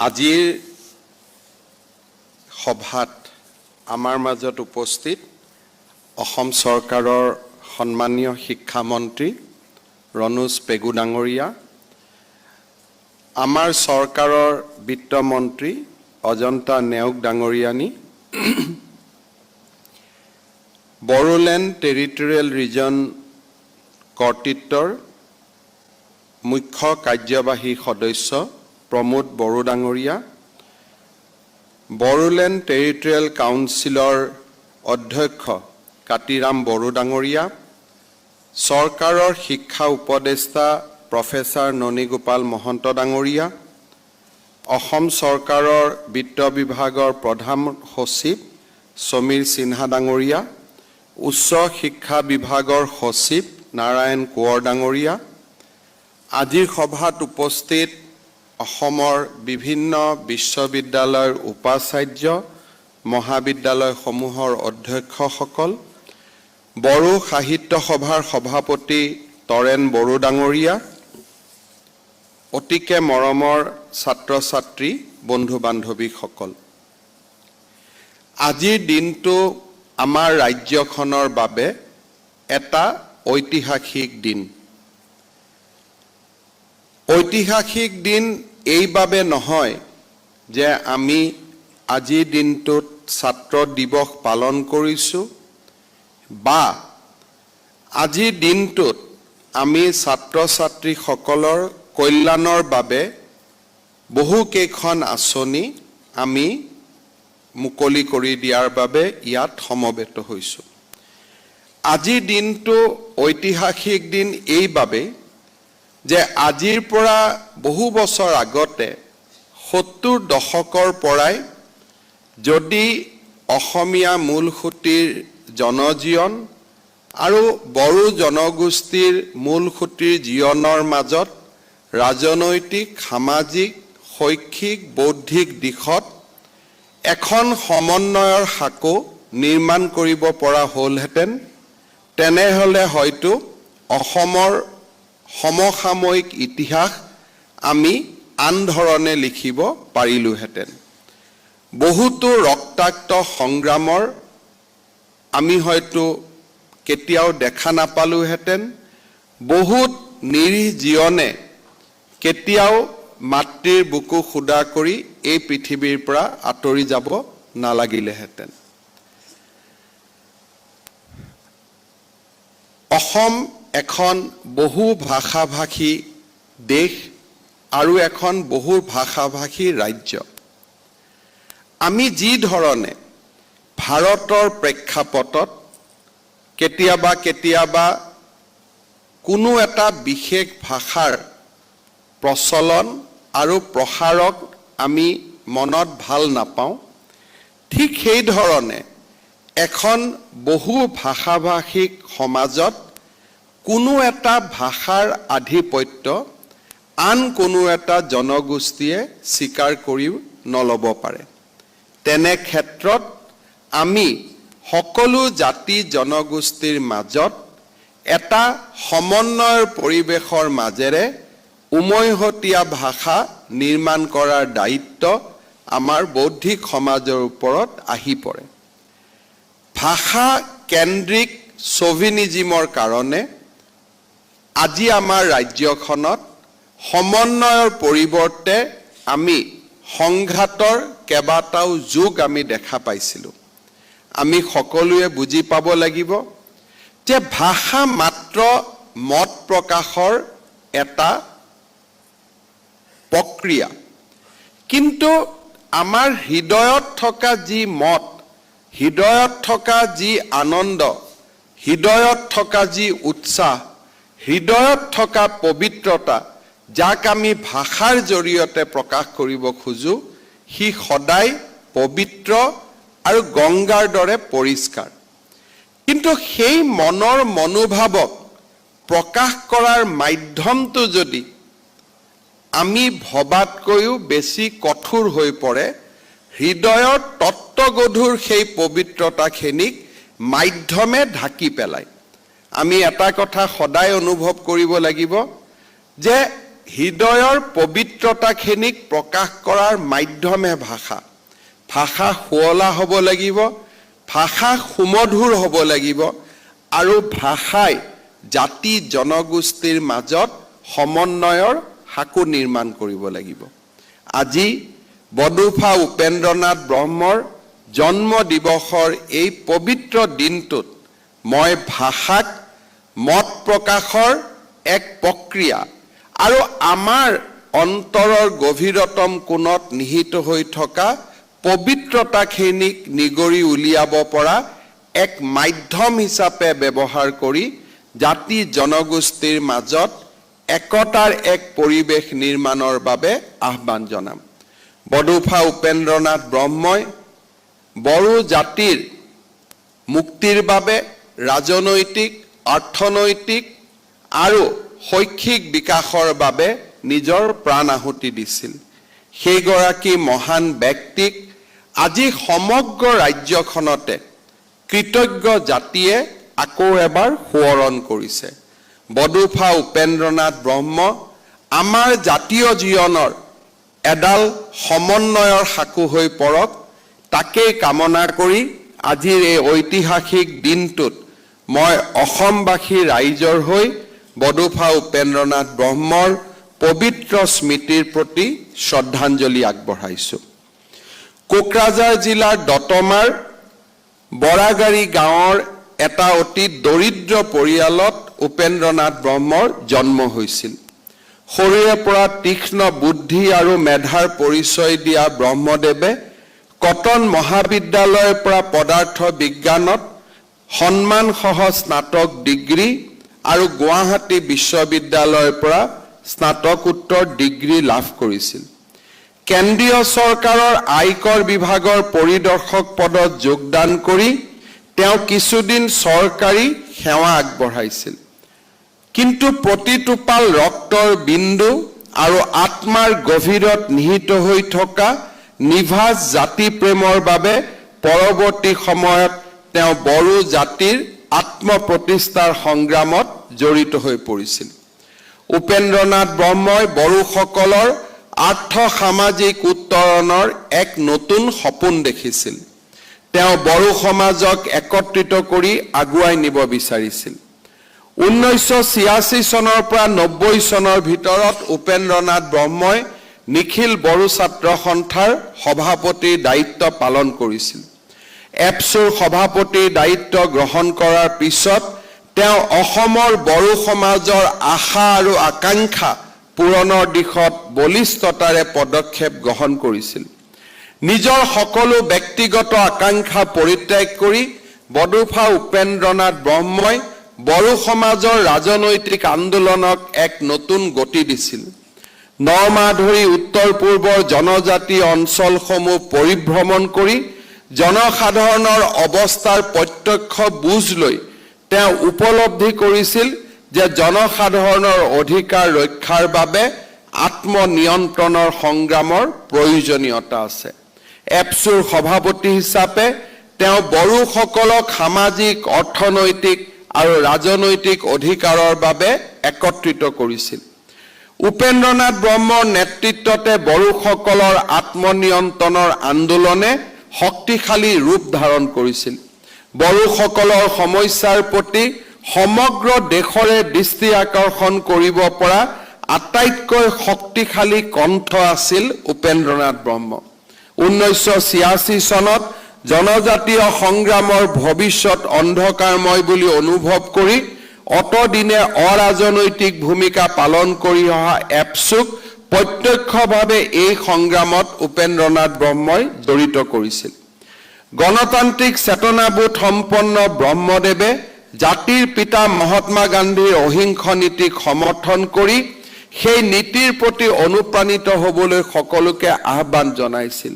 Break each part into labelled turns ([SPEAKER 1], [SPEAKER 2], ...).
[SPEAKER 1] আজিৰ সভাত আমাৰ মাজত উপস্থিত অসম চৰকাৰৰ সন্মানীয় শিক্ষামন্ত্ৰী ৰণোজ পেগু ডাঙৰীয়া, আমাৰ চৰকাৰৰ বিত্তমন্ত্ৰী অজন্তা নেওগ ডাঙৰীয়ানী, বড়োলেণ্ড টেৰিটৰিয়েল ৰিজন কৰ্তৃত্বৰ মুখ্য কাৰ্যবাহী সদস্য প্ৰমোদ বড়ো ডাঙৰীয়া, বড়োলেণ্ড টেৰিটৰিয়েল কাউন্সিলৰ অধ্যক্ষ কাতিৰাম বড়ো ডাঙৰীয়া, চৰকাৰৰ শিক্ষা উপদেষ্টা প্ৰফেচাৰ ননীগোপাল মহন্ত ডাঙৰীয়া, অসম চৰকাৰৰ বিত্ত বিভাগৰ প্ৰধান সচিব সমীৰ সিনহা ডাঙৰীয়া, উচ্চ শিক্ষা বিভাগৰ সচিব নাৰায়ণ কোঁৱৰ ডাঙৰীয়া, আজিৰ সভাত উপস্থিত অসমৰ বিভিন্ন বিশ্ববিদ্যালয়ৰ উপাচাৰ্য, মহাবিদ্যালয়সমূহৰ অধ্যক্ষসকল, বড়ো সাহিত্য সভাৰ সভাপতি তৰেণ বড়ো ডাঙৰীয়া, অতিকে মৰমৰ ছাত্ৰ ছাত্ৰী বন্ধু বান্ধৱীসকল, আজিৰ দিনটো আমাৰ ৰাজ্যখনৰ বাবে এটা ঐতিহাসিক দিন। ঐতিহাসিক দিন এইবাবে নহয় যে আমি আজিৰ দিনটোত ছাত্ৰ দিৱস পালন কৰিছোঁ বা আজিৰ দিনটোত আমি ছাত্ৰ ছাত্ৰীসকলৰ কল্যাণৰ বাবে বহুকেইখন আঁচনি আমি মুকলি কৰি দিয়াৰ বাবে ইয়াত সমবেত হৈছোঁ। আজিৰ দিনটো ঐতিহাসিক দিন এইবাবে যে আজিৰ পৰা বহু বছৰ আগতে ৭০ দশকৰ পৰাই যদি অসমীয়া মূলসুঁতিৰ জনজীৱন আৰু বড়ো জনগোষ্ঠীৰ মূলসুঁতিৰ জীৱনৰ মাজত ৰাজনৈতিক, সামাজিক, শৈক্ষিক, বৌদ্ধিক দিশত এখন সমন্বয়ৰ সাঁকো নিৰ্মাণ কৰিব পৰা হ'লহেঁতেন, তেনেহ'লে হয়তো অসমৰ সমসাময়িক ইতিহাস আমি আন ধৰণে লিখিব পাৰিলোহেঁতেন। বহুতো ৰক্তাক্ত সংগ্ৰামৰ আমি হয়তো কেতিয়াও দেখা নাপালোহেঁতেন, বহুত নিৰীহ জীৱনে কেতিয়াও মাতৃৰ বুকু সুদা কৰি এই পৃথিৱীৰ পৰা আঁতৰি যাব নালাগিলেহেঁতেন। অসম এখন বহু ভাষাভাষী দেশ আৰু এখন বহু ভাষাভাষী ৰাজ্য। আমি যি ধৰণে ভাৰতৰ প্ৰেক্ষাপটত কেতিয়াবা কোনো এটা বিশেষ ভাষাৰ প্ৰচলন আৰু প্ৰসাৰক আমি মনত ভাল নাপাওঁ, ঠিক সেই ধৰণে এখন বহু ভাষাভাষিক সমাজত কোনো এটা ভাষাৰ আধিপত্য আন কোনো এটা জনগোষ্ঠীয়ে স্বীকাৰ কৰি নল'ব পাৰে। তেনে ক্ষেত্ৰত আমি সকলো জাতি জনগোষ্ঠীৰ মাজত এটা সমন্বয়ৰ পৰিৱেশৰ মাজেৰে উমৈহতীয়া ভাষা নিৰ্মাণ কৰাৰ দায়িত্ব আমাৰ বৌদ্ধিক সমাজৰ ওপৰত আহি পৰে। ভাষা কেন্দ্ৰিক চভিনিজিমৰ কাৰণে আজি আমাৰ ৰাজ্যখনত সমন্বয়ৰ পৰিৱৰ্তে আমি সংঘাতৰ কেইবাটাও যুগ আমি দেখা পাইছিলোঁ। আমি সকলোৱে বুজি পাব লাগিব যে ভাষা মাত্ৰ মত প্ৰকাশৰ এটা প্ৰক্ৰিয়া, কিন্তু আমাৰ হৃদয়ত থকা যি মত, হৃদয়ত থকা যি আনন্দ, হৃদয়ত থকা যি উৎসাহ, হৃদয়ত থকা পবিত্ৰতা, যাক আমি ভাষাৰ জৰিয়তে প্ৰকাশ কৰিব খোজোঁ, সি সদায় পবিত্ৰ আৰু গংগাৰ দৰে পৰিষ্কাৰ। কিন্তু সেই মনৰ মনোভাৱক প্ৰকাশ কৰাৰ মাধ্যমটো যদি আমি ভবাতকৈও বেছি কঠোৰ হৈ পৰে, হৃদয়ৰ তত্ত্বগধুৰ সেই পবিত্ৰতাখিনিক মাধ্যমে ঢাকি পেলায়। আমি এটা কথা সদায় অনুভৱ কৰিব লাগিব যে হৃদয়ৰ পবিত্ৰতাখিনিক প্ৰকাশ কৰাৰ মাধ্যমে ভাষা। ভাষা শুৱলা হ'ব লাগিব, ভাষা সুমধুৰ হ'ব লাগিব, আৰু ভাষাই জাতি জনগোষ্ঠীৰ মাজত সমন্বয়ৰ সাঁকো নিৰ্মাণ কৰিব লাগিব। আজি বডোফা উপেন্দ্ৰনাথ ব্ৰহ্মৰ জন্ম দিৱসৰ এই পবিত্ৰ দিনটোত মই ভাষাক মত প্ৰকাশৰ এক প্ৰক্ৰিয়া আৰু আমাৰ অন্তৰৰ গভীৰতম কোণত নিহিত হৈ থকা পবিত্ৰতাখিনিক নিগৰি উলিয়াব পৰা এক মাধ্যম হিচাপে ব্যৱহাৰ কৰি জাতি জনগোষ্ঠীৰ মাজত একতাৰ এক পৰিৱেশ নিৰ্মাণৰ বাবে আহ্বান জনাম। বডোফা উপেন্দ্ৰনাথ ব্ৰহ্মই বড়ো জাতিৰ মুক্তিৰ বাবে ৰাজনৈতিক, অৰ্থনৈতিক আৰু শৈক্ষিক বিকাশৰ বাবে নিজৰ প্ৰাণ আহুতি দিছিল। সেইগৰাকী মহান ব্যক্তিক আজি সমগ্ৰ ৰাজ্যখনতে কৃতজ্ঞ জাতিয়ে আকৌ এবাৰ সোঁৱৰণ কৰিছে। বডোফা উপেন্দ্ৰনাথ ব্ৰহ্ম আমাৰ জাতীয় জীৱনৰ এডাল সমন্বয়ৰ সাঁকো হৈ পৰক, তাকেই কামনা কৰি আজিৰ এই ঐতিহাসিক দিনটোত মই অসমবাসী ৰাইজৰ হৈ বডোফা উপেন্দ্ৰনাথ ব্ৰহ্মৰ পবিত্ৰ স্মৃতিৰ প্ৰতি শ্ৰদ্ধাঞ্জলি আগবঢ়াইছোঁ। কোকৰাঝাৰ জিলাৰ দতমাৰ বৰাগাৰী গাঁৱৰ এটা অতি দৰিদ্ৰ পৰিয়ালত উপেন্দ্ৰনাথ ব্ৰহ্মৰ জন্ম হৈছিল। সৰুৰে পৰা তীক্ষ্ণ বুদ্ধি আৰু মেধাৰ পৰিচয় দিয়া ব্ৰহ্মদেৱে কটন মহাবিদ্যালয়ৰ পৰা পদাৰ্থ বিজ্ঞানত সন্মানসহ স্নাতক ডিগ্ৰী আৰু গুৱাহাটী বিশ্ববিদ্যালয়ৰ পৰা স্নাতকোত্তৰ ডিগ্ৰী লাভ কৰিছিল। কেন্দ্ৰীয় চৰকাৰৰ আয়কৰ বিভাগৰ পৰিদৰ্শক পদত যোগদান কৰি তেওঁ কিছুদিন চৰকাৰী সেৱা আগবঢ়াইছিল। কিন্তু প্ৰতিটোপাল ৰক্তৰ বিন্দু আৰু আত্মাৰ গভীৰত নিহিত হৈ থকা নিভাঁজ জাতি প্ৰেমৰ বাবে পৰৱৰ্তী সময়ত তেওঁ বড়ো জাতিৰ আত্মপ্ৰতিষ্ঠাৰ সংগ্ৰামত জড়িত হৈ পৰিছিল। উপেন্দ্ৰনাথ ব্ৰহ্মই বড়োসকলৰ আৰ্থ-সামাজিক উত্তৰণৰ এক নতুন সপোন দেখিছিল। তেওঁ বড়ো সমাজক একত্ৰিত কৰি আগুৱাই নিব বিচাৰিছিল। 1986 চনৰ পৰা 90 চনৰ ভিতৰত উপেন্দ্ৰনাথ ব্ৰহ্মই নিখিল বড়ো ছাত্ৰ সন্থাৰ সভাপতিৰ দায়িত্ব পালন কৰিছিল। এপছুৰ সভাপতিৰ দায়িত্ব গ্ৰহণ কৰাৰ পিছত তেওঁ অসমৰ বড়ো সমাজৰ আশা আৰু আকাংক্ষা পূৰণৰ দিশত বলিষ্ঠতাৰে পদক্ষেপ গ্ৰহণ কৰিছিল। নিজৰ সকলো ব্যক্তিগত আকাংক্ষা পৰিত্যাগ কৰি বডোফা উপেন্দ্ৰনাথ ব্ৰহ্মই বড়ো সমাজৰ ৰাজনৈতিক আন্দোলনক এক নতুন গতি দিছিল। 9 মাহ ধৰি উত্তৰ পূৰ্বৰ জনজাতি অঞ্চলসমূহ পৰিভ্ৰমণ কৰি জনসাধাৰণৰ অৱস্থাৰ প্ৰত্যক্ষ বুজ লৈ তেওঁ উপলব্ধি কৰিছিল যে জনসাধাৰণৰ অধিকাৰ ৰক্ষাৰ বাবে আত্মনিয়ন্ত্ৰণৰ সংগ্ৰামৰ প্ৰয়োজনীয়তা আছে। এপছুৰ সভাপতি হিচাপে তেওঁ বড়োসকলক সামাজিক, অৰ্থনৈতিক আৰু ৰাজনৈতিক অধিকাৰৰ বাবে একত্ৰিত কৰিছিল। উপেন্দ্ৰনাথ ব্ৰহ্মৰ নেতৃত্বতে বড়োসকলৰ আত্মনিয়ন্ত্ৰণৰ আন্দোলনে শক্তিশালী ৰূপ ধাৰণ কৰিছিল। বড়োসকলৰ সমস্যাৰ প্ৰতি সমগ্ৰ দেশৰে দৃষ্টি আকৰ্ষণ কৰিব পৰা আটাইতকৈ শক্তিশালী কণ্ঠ আছিল উপেন্দ্ৰনাথ ব্ৰহ্ম। 1986 চনত জনজাতীয় সংগ্ৰামৰ ভৱিষ্যত অন্ধকাৰময় বুলি অনুভৱ কৰি অতদিনে অৰাজনৈতিক ভূমিকা পালন কৰি অহা এপছুক প্ৰত্যক্ষভাৱে এই সংগ্ৰামত উপেন্দ্ৰনাথ ব্ৰহ্মই জড়িত কৰিছিল। গণতান্ত্ৰিক চেতনাবোধ সম্পন্ন ব্ৰহ্মদেৱে জাতিৰ পিতা মহাত্মা গান্ধীৰ অহিংস নীতিক সমৰ্থন কৰি সেই নীতিৰ প্ৰতি অনুপ্ৰাণিত হ'বলৈ সকলোকে আহ্বান জনাইছিল।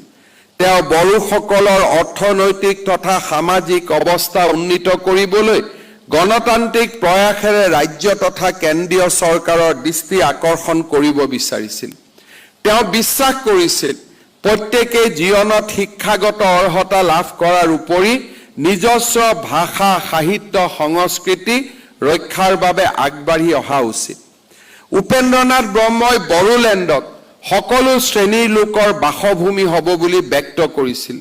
[SPEAKER 1] তেওঁ বড়োসকলৰ অৰ্থনৈতিক তথা সামাজিক অৱস্থা উন্নীত কৰিবলৈ গণতান্ত্ৰিক প্ৰয়াসেৰে ৰাজ্য তথা কেন্দ্ৰীয় চৰকাৰৰ দৃষ্টি আকৰ্ষণ কৰিব বিচাৰিছিল। তেওঁ বিশ্বাস কৰিছিল প্ৰত্যেকেই জীৱনত শিক্ষাগত অৰ্হতা লাভ কৰাৰ উপৰি নিজস্ব ভাষা, সাহিত্য, সংস্কৃতি ৰক্ষাৰ বাবে আগবাঢ়ি অহা উচিত। উপেন্দ্ৰনাথ ব্ৰহ্মই বড়োলেণ্ডক সকলো শ্ৰেণীৰ লোকৰ বাসভূমি হ'ব বুলি ব্যক্ত কৰিছিল।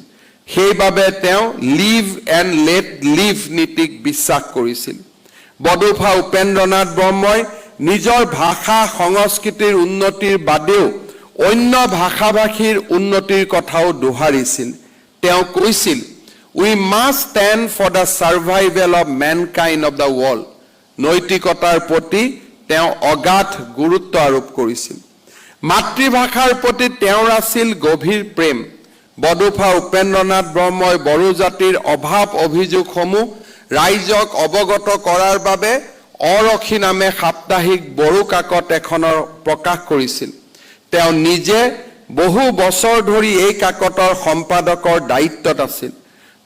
[SPEAKER 1] সেইবাবে তেওঁ লিভ এণ্ড লেট লিভ নীতিক বিশ্বাস কৰিছিল। বডোফা উপেন্দ্ৰনাথ ব্ৰহ্মই নিজৰ ভাষা সংস্কৃতিৰ উন্নতিৰ বাদেও অন্য ভাষাভাষীৰ উন্নতিৰ কথাও দোহাৰিছিল। তেওঁ কৈছিল, "We must stand for the survival of mankind of the world." নৈতিকতাৰ প্ৰতি তেওঁ অগাধ গুৰুত্ব আৰোপ কৰিছিল। মাতৃভাষাৰ প্ৰতি তেওঁৰ আছিল গভীৰ প্ৰেম। বডোফা উপেন্দ্ৰনাথ ব্ৰহ্মই বড়ো জাতিৰ অভাৱ অভিযোগসমূহ ৰাইজক অৱগত কৰাৰ বাবে অৰখি নামে সাপ্তাহিক বড়ো কাকত এখনৰ প্ৰকাশ কৰিছিল। তেওঁ নিজে বহু বছৰ ধৰি এই কাকতৰ সম্পাদকৰ দায়িত্বত আছিল।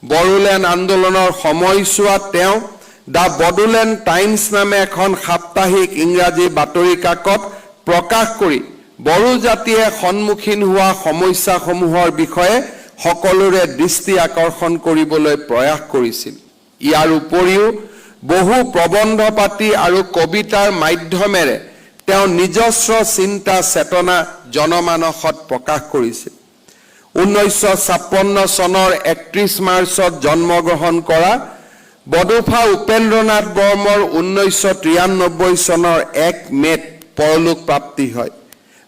[SPEAKER 1] বড়োলেণ্ড আন্দোলনৰ সময়ছোৱাত তেওঁ দ্য বড়োলেণ্ড টাইমছ নামে এখন সাপ্তাহিক ইংৰাজী বাতৰি কাকত প্ৰকাশ কৰি বড়ো জাতিয়ে সন্মুখীন হোৱা সমস্যাসমূহৰ বিষয়ে সকলোৰে দৃষ্টি আকৰ্ষণ কৰিবলৈ প্ৰয়াস কৰিছিল। ইয়াৰ উপৰিও বহু প্ৰবন্ধ পাতি আৰু কবিতাৰ মাধ্যমেৰে তেওঁ নিজস্ব চিন্তা চেতনা জনমানসত প্ৰকাশ কৰিছিল। 1956 চনৰ 31 মাৰ্চত জন্মগ্ৰহণ কৰা বডোফা উপেন্দ্ৰনাথ ব্ৰহ্মৰ 1993 চনৰ 1 মে'ত পৰলোক প্ৰাপ্তি হয়।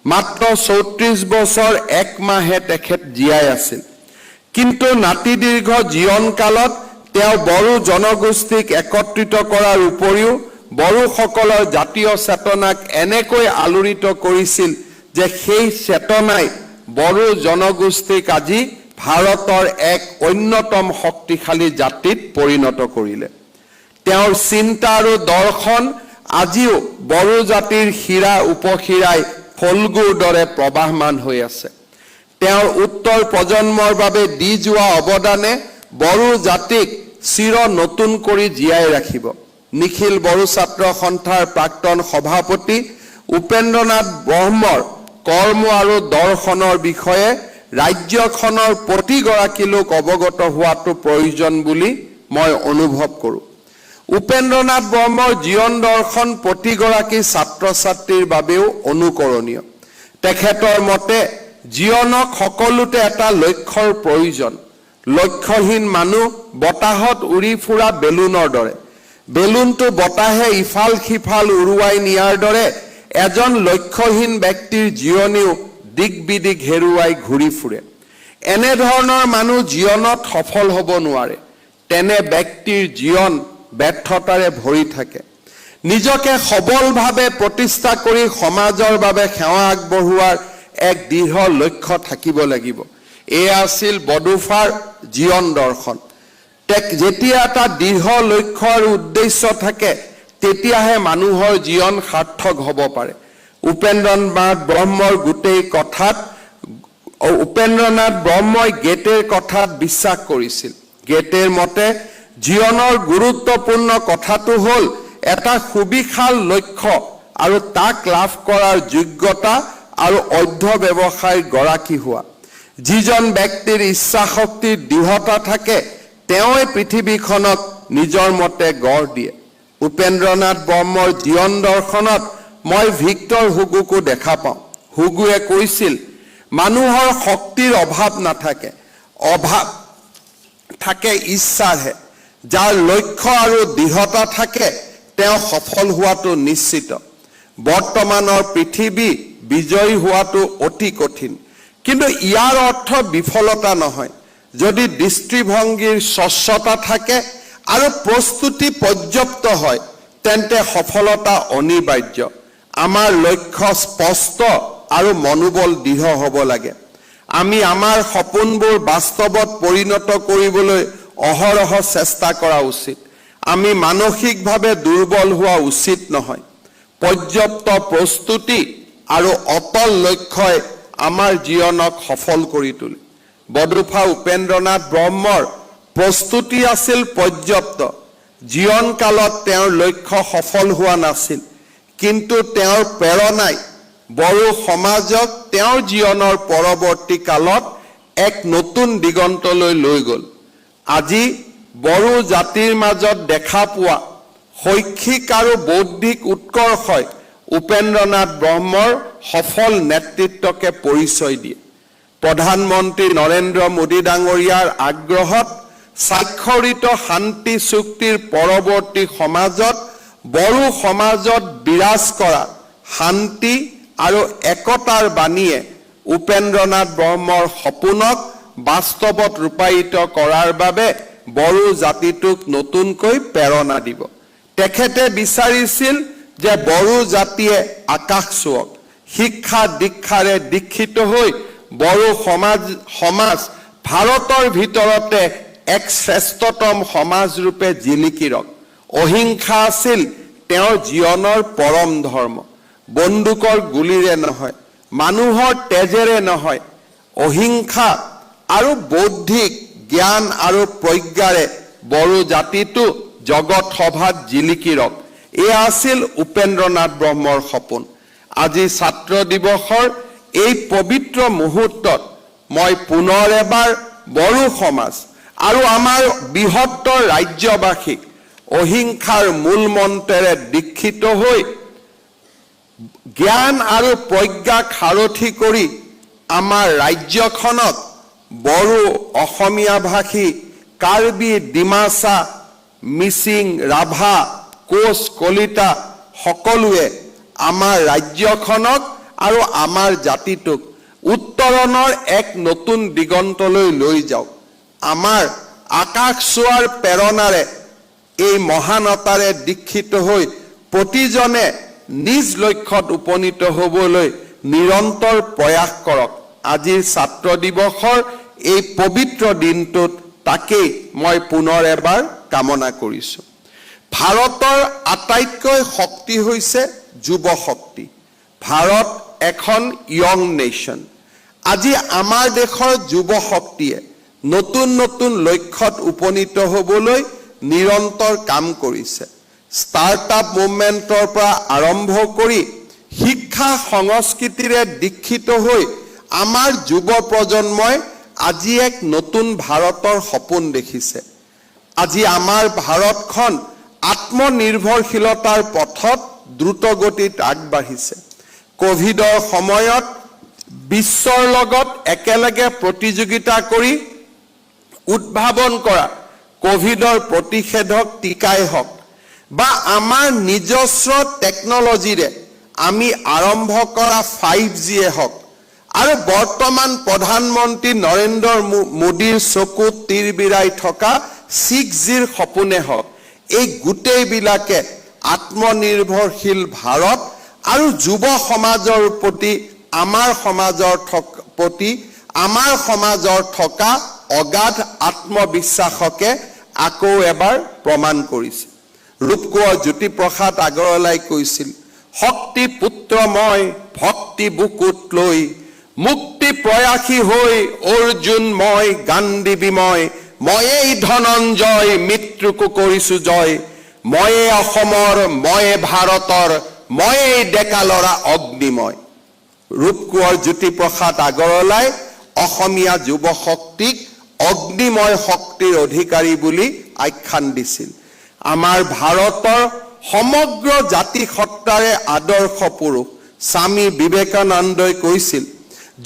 [SPEAKER 1] মাত্ৰ 34 বছৰ 1 মাহে তেখেত জীয়াই আছিল। কিন্তু নাতিদীৰ্ঘ জীৱনকালত তেওঁ বড়ো জনগোষ্ঠীক একত্ৰিত কৰাৰ উপৰিও বড়োসকলৰ জাতীয় চেতনাক এনেকৈ আলোড়িত কৰিছিল যে সেই চেতনাই বড়ো জনগোষ্ঠীক আজি ভাৰতৰ এক অন্যতম শক্তিশালী জাতিত পৰিণত কৰিলে। তেওঁৰ চিন্তা আৰু দৰ্শন আজিও বড়ো জাতিৰ শিৰা উপশিৰাই ফল্গুৰ দৰে প্ৰবাহমান হৈ আছে। তেওঁৰ উত্তৰ প্ৰজন্মৰ বাবে দি যোৱা অৱদানে বড়ো জাতিক চিৰ নতুন কৰি জীয়াই ৰাখিব। নিখিল বড়ো ছাত্ৰ সন্থাৰ প্ৰাক্তন সভাপতি উপেন্দ্ৰনাথ ব্ৰহ্মৰ কৰ্ম আৰু দৰ্শনৰ বিষয়ে ৰাজ্যখনৰ প্ৰতিগৰাকী লোক অৱগত হোৱাটো প্ৰয়োজন বুলি মই অনুভৱ কৰোঁ। উপেন্দ্ৰনাথ ব্ৰহ্মৰ জীৱন দৰ্শন প্ৰতিগৰাকী ছাত্ৰ ছাত্ৰীৰ বাবেও অনুকৰণীয়। তেখেতৰ মতে জীৱনক সকলোতে এটা লক্ষ্যৰ প্ৰয়োজন। লক্ষ্যহীন মানুহ বতাহত উৰি ফুৰা বেলুনৰ দৰে। বেলুনটো বতাহে ইফাল সিফাল উৰুৱাই নিয়াৰ দৰে এজন লক্ষ্যহীন ব্যক্তিৰ জীৱনীও দিক বিদিক হেৰুৱাই ঘূৰি ফুৰে। এনেধৰণৰ মানুহ জীৱনত সফল হ'ব নোৱাৰে। তেনে ব্যক্তিৰ জীৱন ব্যৰ্থতাৰে ভৰি থাকে। নিজকে সবলভাৱে প্ৰতিষ্ঠা কৰি সমাজৰ বাবে সেৱা আগবঢ়োৱাৰ এক দৃঢ় লক্ষ্য থাকিব লাগিব। এয়া আছিল বডোফাৰ জীৱন দৰ্শন। যেতিয়া এটা দৃঢ় লক্ষ্য আৰু উদ্দেশ্য থাকে তেতিয়াহে মানুহৰ জীৱন সাৰ্থক হ'ব পাৰে। উপেন্দ্ৰনাথ ব্ৰহ্মৰ গোটেই কথাত উপেন্দ্ৰনাথ ব্ৰহ্মই গেটেৰ কথাত বিশ্বাস কৰিছিল। গেটেৰ মতে জীৱনৰ গুৰুত্বপূৰ্ণ কথাটো হ'ল এটা সুবিশাল লক্ষ্য আৰু তাক লাভ কৰাৰ যোগ্যতা আৰু অধ্যৱসায়ৰ গৰাকী হোৱা। যিজন ব্যক্তিৰ ইচ্ছা শক্তিৰ দৃঢ়তা থাকে তেওঁই পৃথিৱীখনক নিজৰ মতে গঢ় দিয়ে। উপেন্দ্ৰনাথ ব্ৰহ্মৰ জীৱন দৰ্শনত মই ভিক্টৰ হুগোকো দেখা পাওঁ। হুগোৱে কৈছিল, মানুহৰ শক্তিৰ অভাৱ নাথাকে, অভাৱ থাকে ইচ্ছাৰহে। যাৰ লক্ষ্য আৰু দৃঢ়তা থাকে তেওঁ সফল হোৱাটো নিশ্চিত। বৰ্তমানৰ পৃথিৱী বিজয়ী হোৱাটো অতি কঠিন, কিন্তু ইয়াৰ অৰ্থ বিফলতা নহয়। যদি দৃষ্টিভংগীৰ স্বচ্ছতা থাকে আৰু প্ৰস্তুতি পৰ্যাপ্ত হয় তেন্তে সফলতা অনিবাৰ্য। আমাৰ লক্ষ্য স্পষ্ট আৰু মনোবল দৃঢ় হ'ব লাগে। আমি আমাৰ সপোনবোৰ বাস্তৱত পৰিণত কৰিবলৈ অহৰহ চেষ্টা কৰা উচিত। আমি মানসিকভাৱে দুৰ্বল হোৱা উচিত নহয়। পৰ্যাপ্ত প্ৰস্তুতি আৰু অটল লক্ষ্যই আমাৰ জীৱনক সফল কৰি তোলে। বডোফা উপেন্দ্ৰনাথ ব্ৰহ্মৰ প্ৰস্তুতি আছিল পৰ্যাপ্ত। জীৱনকালত তেওঁৰ লক্ষ্য সফল হোৱা নাছিল, কিন্তু তেওঁৰ প্ৰেৰণাই বড়ো সমাজক তেওঁৰ জীৱনৰ পৰৱৰ্তী কালত এক নতুন দিগন্তলৈ লৈ গ'ল। আজি বড়ো জাতিৰ মাজত দেখা পোৱা শৈক্ষিক আৰু বৌদ্ধিক উৎকৰ্ষই উপেন্দ্ৰনাথ ব্ৰহ্মৰ সফল নেতৃত্বকে পৰিচয় দিয়ে। প্ৰধানমন্ত্ৰী নৰেন্দ্ৰ মোদী ডাঙৰীয়াৰ আগ্ৰহত স্বাক্ষৰিত শান্তি চুক্তিৰ পৰৱৰ্তী সমাজত বড়ো সমাজত বিৰাজ কৰা শান্তি আৰু একতাৰ বাণীয়ে উপেন্দ্ৰনাথ ব্ৰহ্মৰ সপোনক বাস্তৱত ৰূপায়িত কৰাৰ বাবে বড়ো জাতিটোক নতুনকৈ প্ৰেৰণা দিব। তেখেতে বিচাৰিছিল যে বড়ো জাতিয়ে আকাশ চুৱক, শিক্ষা দীক্ষাৰে দীক্ষিত হৈ বড়ো সমাজ ভাৰতৰ ভিতৰতে এক শ্ৰেষ্ঠতম সমাজ ৰূপে জিলিকিৰক। অহিংসা আছিল তেওঁৰ জীৱনৰ পৰম ধৰ্ম। বন্দুকৰ গুলিৰে নহয়, মানুহৰ তেজেৰে নহয়, অহিংসা আৰু বৌদ্ধিক জ্ঞান আৰু প্ৰজ্ঞাৰে বড়ো জাতিটো জগত সভাত জিলিকিৰক। এয়া আছিল উপেন্দ্ৰনাথ ব্ৰহ্মৰ সপোন। আজি ছাত্ৰ দিৱসৰ এই পবিত্ৰ মুহূৰ্তত মই পুনৰ এবাৰ বড়ো সমাজ আৰু আমাৰ বৃহত্তৰ ৰাজ্যবাসীক অহিংসাৰ মূল মন্ত্ৰেৰে দীক্ষিত হৈ জ্ঞান আৰু প্ৰজ্ঞাক সাৰথি কৰি আমাৰ ৰাজ্যখনক বড়ো, অসমীয়া ভাষী, কাৰ্বি, ডিমাচা, মিচিং, ৰাভা, কোচ, কলিতা সকলোৱে আমাৰ ৰাজ্যখনক আৰু আমাৰ জাতিটোক উত্তৰণৰ এক নতুন দিগন্তলৈ লৈ যাওক। আমাৰ আকাশ চোৱাৰ প্ৰেৰণাৰে এই মহানতাৰে দীক্ষিত হৈ প্ৰতিজনে নিজ লক্ষ্যত উপনীত হ'বলৈ নিৰন্তৰ প্ৰয়াস কৰক। আজিৰ ছাত্ৰ দিৱসৰ এই পবিত্ৰ দিনটোত তাকেই মই পুনৰ এবাৰ কামনা কৰিছোঁ। ভাৰতৰ আটাইতকৈ শক্তি হৈছে যুৱ শক্তি। ভাৰত এখন ইয়ং নেশ্যন। আজি আমাৰ দেশৰ যুৱ শক্তিয়ে নতুন নতুন লক্ষ্যত উপনীত হ'বলৈ নিৰন্তৰ কাম কৰিছে। ষ্টাৰ্টআপ মুভমেণ্টৰ পৰা আৰম্ভ কৰি শিক্ষা সংস্কৃতিৰে দীক্ষিত হৈ আমাৰ যুৱ প্ৰজন্মই আজি এক নতুন ভাৰতৰ সপোন দেখিছে। আজি আমাৰ ভাৰতখন আত্মনিৰ্ভৰশীলতাৰ পথত দ্ৰুতগতিত আগবাঢ়িছে। কোভিডৰ সময়ত বিশ্বৰ লগত একেলগে প্ৰতিযোগিতা কৰি উদ্ভাৱন কৰা কোভিডৰ প্ৰতিষেধক টিকাই হওক বা আমাৰ নিজস্ব টেকনলজিৰে আমি আৰম্ভ কৰা 5Gয়ে হওক আৰু বৰ্তমান প্ৰধানমন্ত্ৰী নৰেন্দ্ৰ মোদীৰ চকুত তীৰ বিৰাই থকা 6Gৰ সপোনে হওক, এই গোটেইবিলাকে আত্মনিৰ্ভৰশীল ভাৰত আৰু যুৱ সমাজৰ প্ৰতি আমাৰ সমাজৰ থকা অগাধ আত্মবিশ্বাসকে আকৌ এবাৰ প্ৰমাণ কৰিছে। ৰূপকোঁৱৰ জ্যোতিপ্ৰসাদ আগৰৱালাই কৈছিল, শক্তি পুত্ৰ মই ভক্তি বুকুত লৈ, মুক্তি প্ৰয়াসী হৈ অৰ্জুন মই, গান্ধী মই, ময়েই ধনঞ্জয়, মৃত্যুকো কৰিছোঁ জয়, ময়ে অসমৰ, ময়ে ভাৰতৰ, ময়েই ডেকা ল'ৰা অগ্নিময়। ৰূপকোঁৱৰ জ্যোতিপ্ৰসাদ আগৰৱালাই অসমীয়া যুৱ শক্তিক অগ্নিময় শক্তিৰ অধিকাৰী বুলি আখ্যান দিছিল। আমাৰ ভাৰতৰ সমগ্ৰ জাতি সত্তাৰে আদৰ্শ পুৰুষ স্বামী বিবেকানন্দই কৈছিল,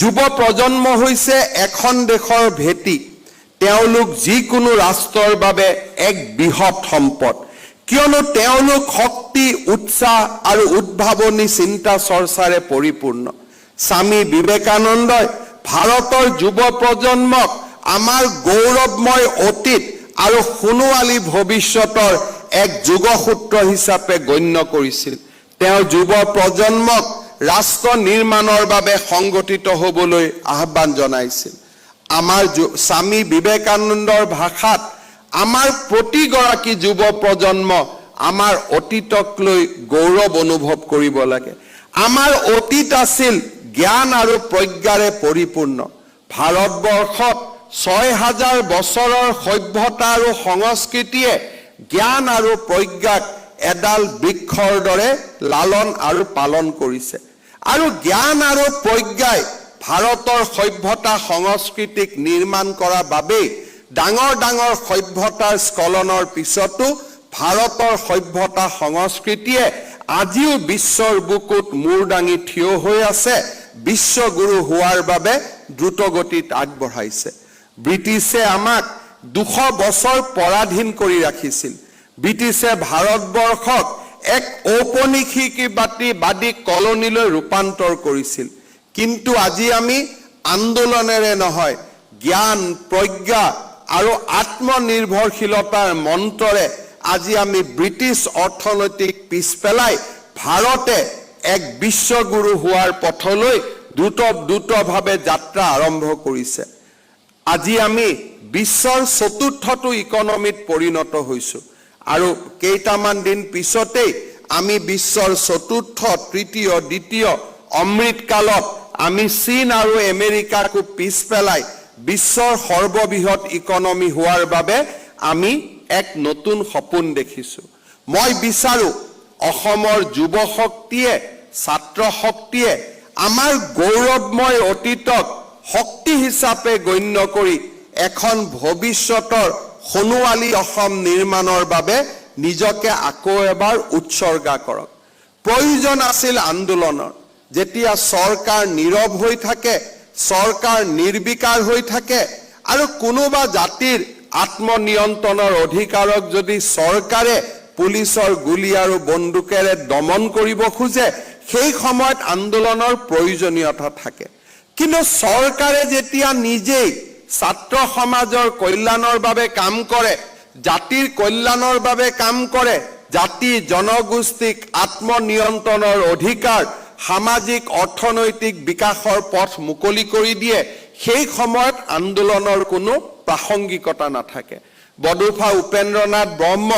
[SPEAKER 1] যুৱ প্ৰজন্ম হৈছে এখন দেশৰ ভেটি। তেওঁলোক যিকোনো ৰাষ্ট্ৰৰ বাবে এক বৃহৎ সম্পদ, কিয়নো তেওঁলোক শক্তি, উৎসাহ আৰু উদ্ভাৱনী চিন্তা চৰ্চাৰে পৰিপূৰ্ণ। স্বামী বিবেকানন্দই ভাৰতৰ যুৱ প্ৰজন্মক আমাৰ গৌৰৱময় অতীত আৰু সোণোৱালী ভৱিষ্যতৰ এক যোগসূত্ৰ হিচাপে গণ্য কৰিছিল। তেওঁ যুৱ প্ৰজন্মক ৰাষ্ট্ৰ নিৰ্মাণৰ বাবে সংগঠিত হ'বলৈ আহ্বান জনাইছিল। আমাৰ স্বামী বিবেকানন্দৰ ভাষাত আমাৰ প্ৰতিগৰাকী যুৱ প্ৰজন্ম আমাৰ অতীতক লৈ গৌৰৱ অনুভৱ কৰিব লাগে। আমাৰ অতীত আছিল জ্ঞান আৰু প্ৰজ্ঞাৰে পৰিপূৰ্ণ। ভাৰতবৰ্ষত ৬,০০০ বছৰৰ সভ্যতা আৰু সংস্কৃতিয়ে জ্ঞান আৰু প্ৰজ্ঞাক এডাল বৃক্ষৰ দৰে লালন আৰু পালন কৰিছে। আৰু জ্ঞান আৰু প্ৰজ্ঞাই ভাৰতৰ সভ্যতা সংস্কৃতিক নিৰ্মাণ কৰাৰ বাবেই ডাঙৰ ডাঙৰ সভ্যতাৰ স্খলনৰ পিছতো ভাৰতৰ সভ্যতা সংস্কৃতিয়ে আজিও বিশ্বৰ বুকুত মূৰ দাঙি থিয় হৈ আছে, বিশ্বগুৰু হোৱাৰ বাবে দ্ৰুতগতিত আগবঢ়াইছে। ব্ৰিটিছে আমাক 200 বছৰ পৰাধীন কৰি ৰাখিছিল। ব্ৰিটিছে ভাৰতবৰ্ষক এক ঔপনিষিকবাদী কলনীলৈ ৰূপান্তৰ কৰিছিল। কিন্তু আজি আমি আন্দোলনেৰে নহয়, জ্ঞান, প্ৰজ্ঞা আৰু আত্মনিৰ্ভৰশীলতাৰ মন্ত্ৰৰে আজি আমি ব্ৰিটিছ অৰ্থনৈতিক পিছ পেলাই ভাৰতে এক বিশ্বগুৰু হোৱাৰ পথলৈ দ্ৰুতভাৱে যাত্ৰা আৰম্ভ কৰিছে। আজি আমি বিশ্বৰ চতুৰ্থটো ইকনমিত পৰিণত হৈছোঁ আৰু কেইটামান দিন পিছতেই আমি বিশ্বৰ চতুৰ্থ, তৃতীয়, দ্বিতীয় অমৃতকালত আমি চীন আৰু আমেৰিকাকো পিছ পেলাই বিশ্বৰ সৰ্ববৃহৎ ইকনমি হোৱাৰ বাবে আমি এক নতুন সপোন দেখিছোঁ। মই বিচাৰো অসমৰ যুৱ শক্তিয়ে, ছাত্ৰ শক্তিয়ে আমাৰ গৌৰৱময় অতীতক শক্তি হিচাপে গণ্য কৰি এখন ভৱিষ্যতৰ সোণোৱালী অসম নিৰ্মাণৰ বাবে নিজকে আকৌ এবাৰ উৎসৰ্গা কৰক। প্ৰয়োজন আছিল আন্দোলনৰ। যেতিয়া চৰকাৰ নীৰৱ হৈ থাকে, চৰকাৰ নিৰ্বিকাৰ হৈ থাকে আৰু কোনোবা জাতিৰ আত্মনিয়ন্ত্ৰণৰ অধিকাৰক যদি চৰকাৰে পুলিচৰ গুলি আৰু বন্দুকেৰে দমন কৰিব খোজে, সেই সময়ত আন্দোলনৰ প্ৰয়োজনীয়তা থাকে। কিন্তু চৰকাৰে যেতিয়া নিজেই ছাত্ৰ সমাজৰ কল্যাণৰ বাবে কাম কৰে, জাতিৰ কল্যাণৰ বাবে কাম কৰে, জাতি জনগোষ্ঠীক আত্মনিয়ন্ত্ৰণৰ অধিকাৰ, সামাজিক অৰ্থনৈতিক বিকাশৰ পথ মুকলি কৰি দিয়ে, সেই সময়ত আন্দোলনৰ কোনো প্ৰাসংগিকতা নাথাকে। বডোফা উপেন্দ্ৰনাথ ব্ৰহ্ম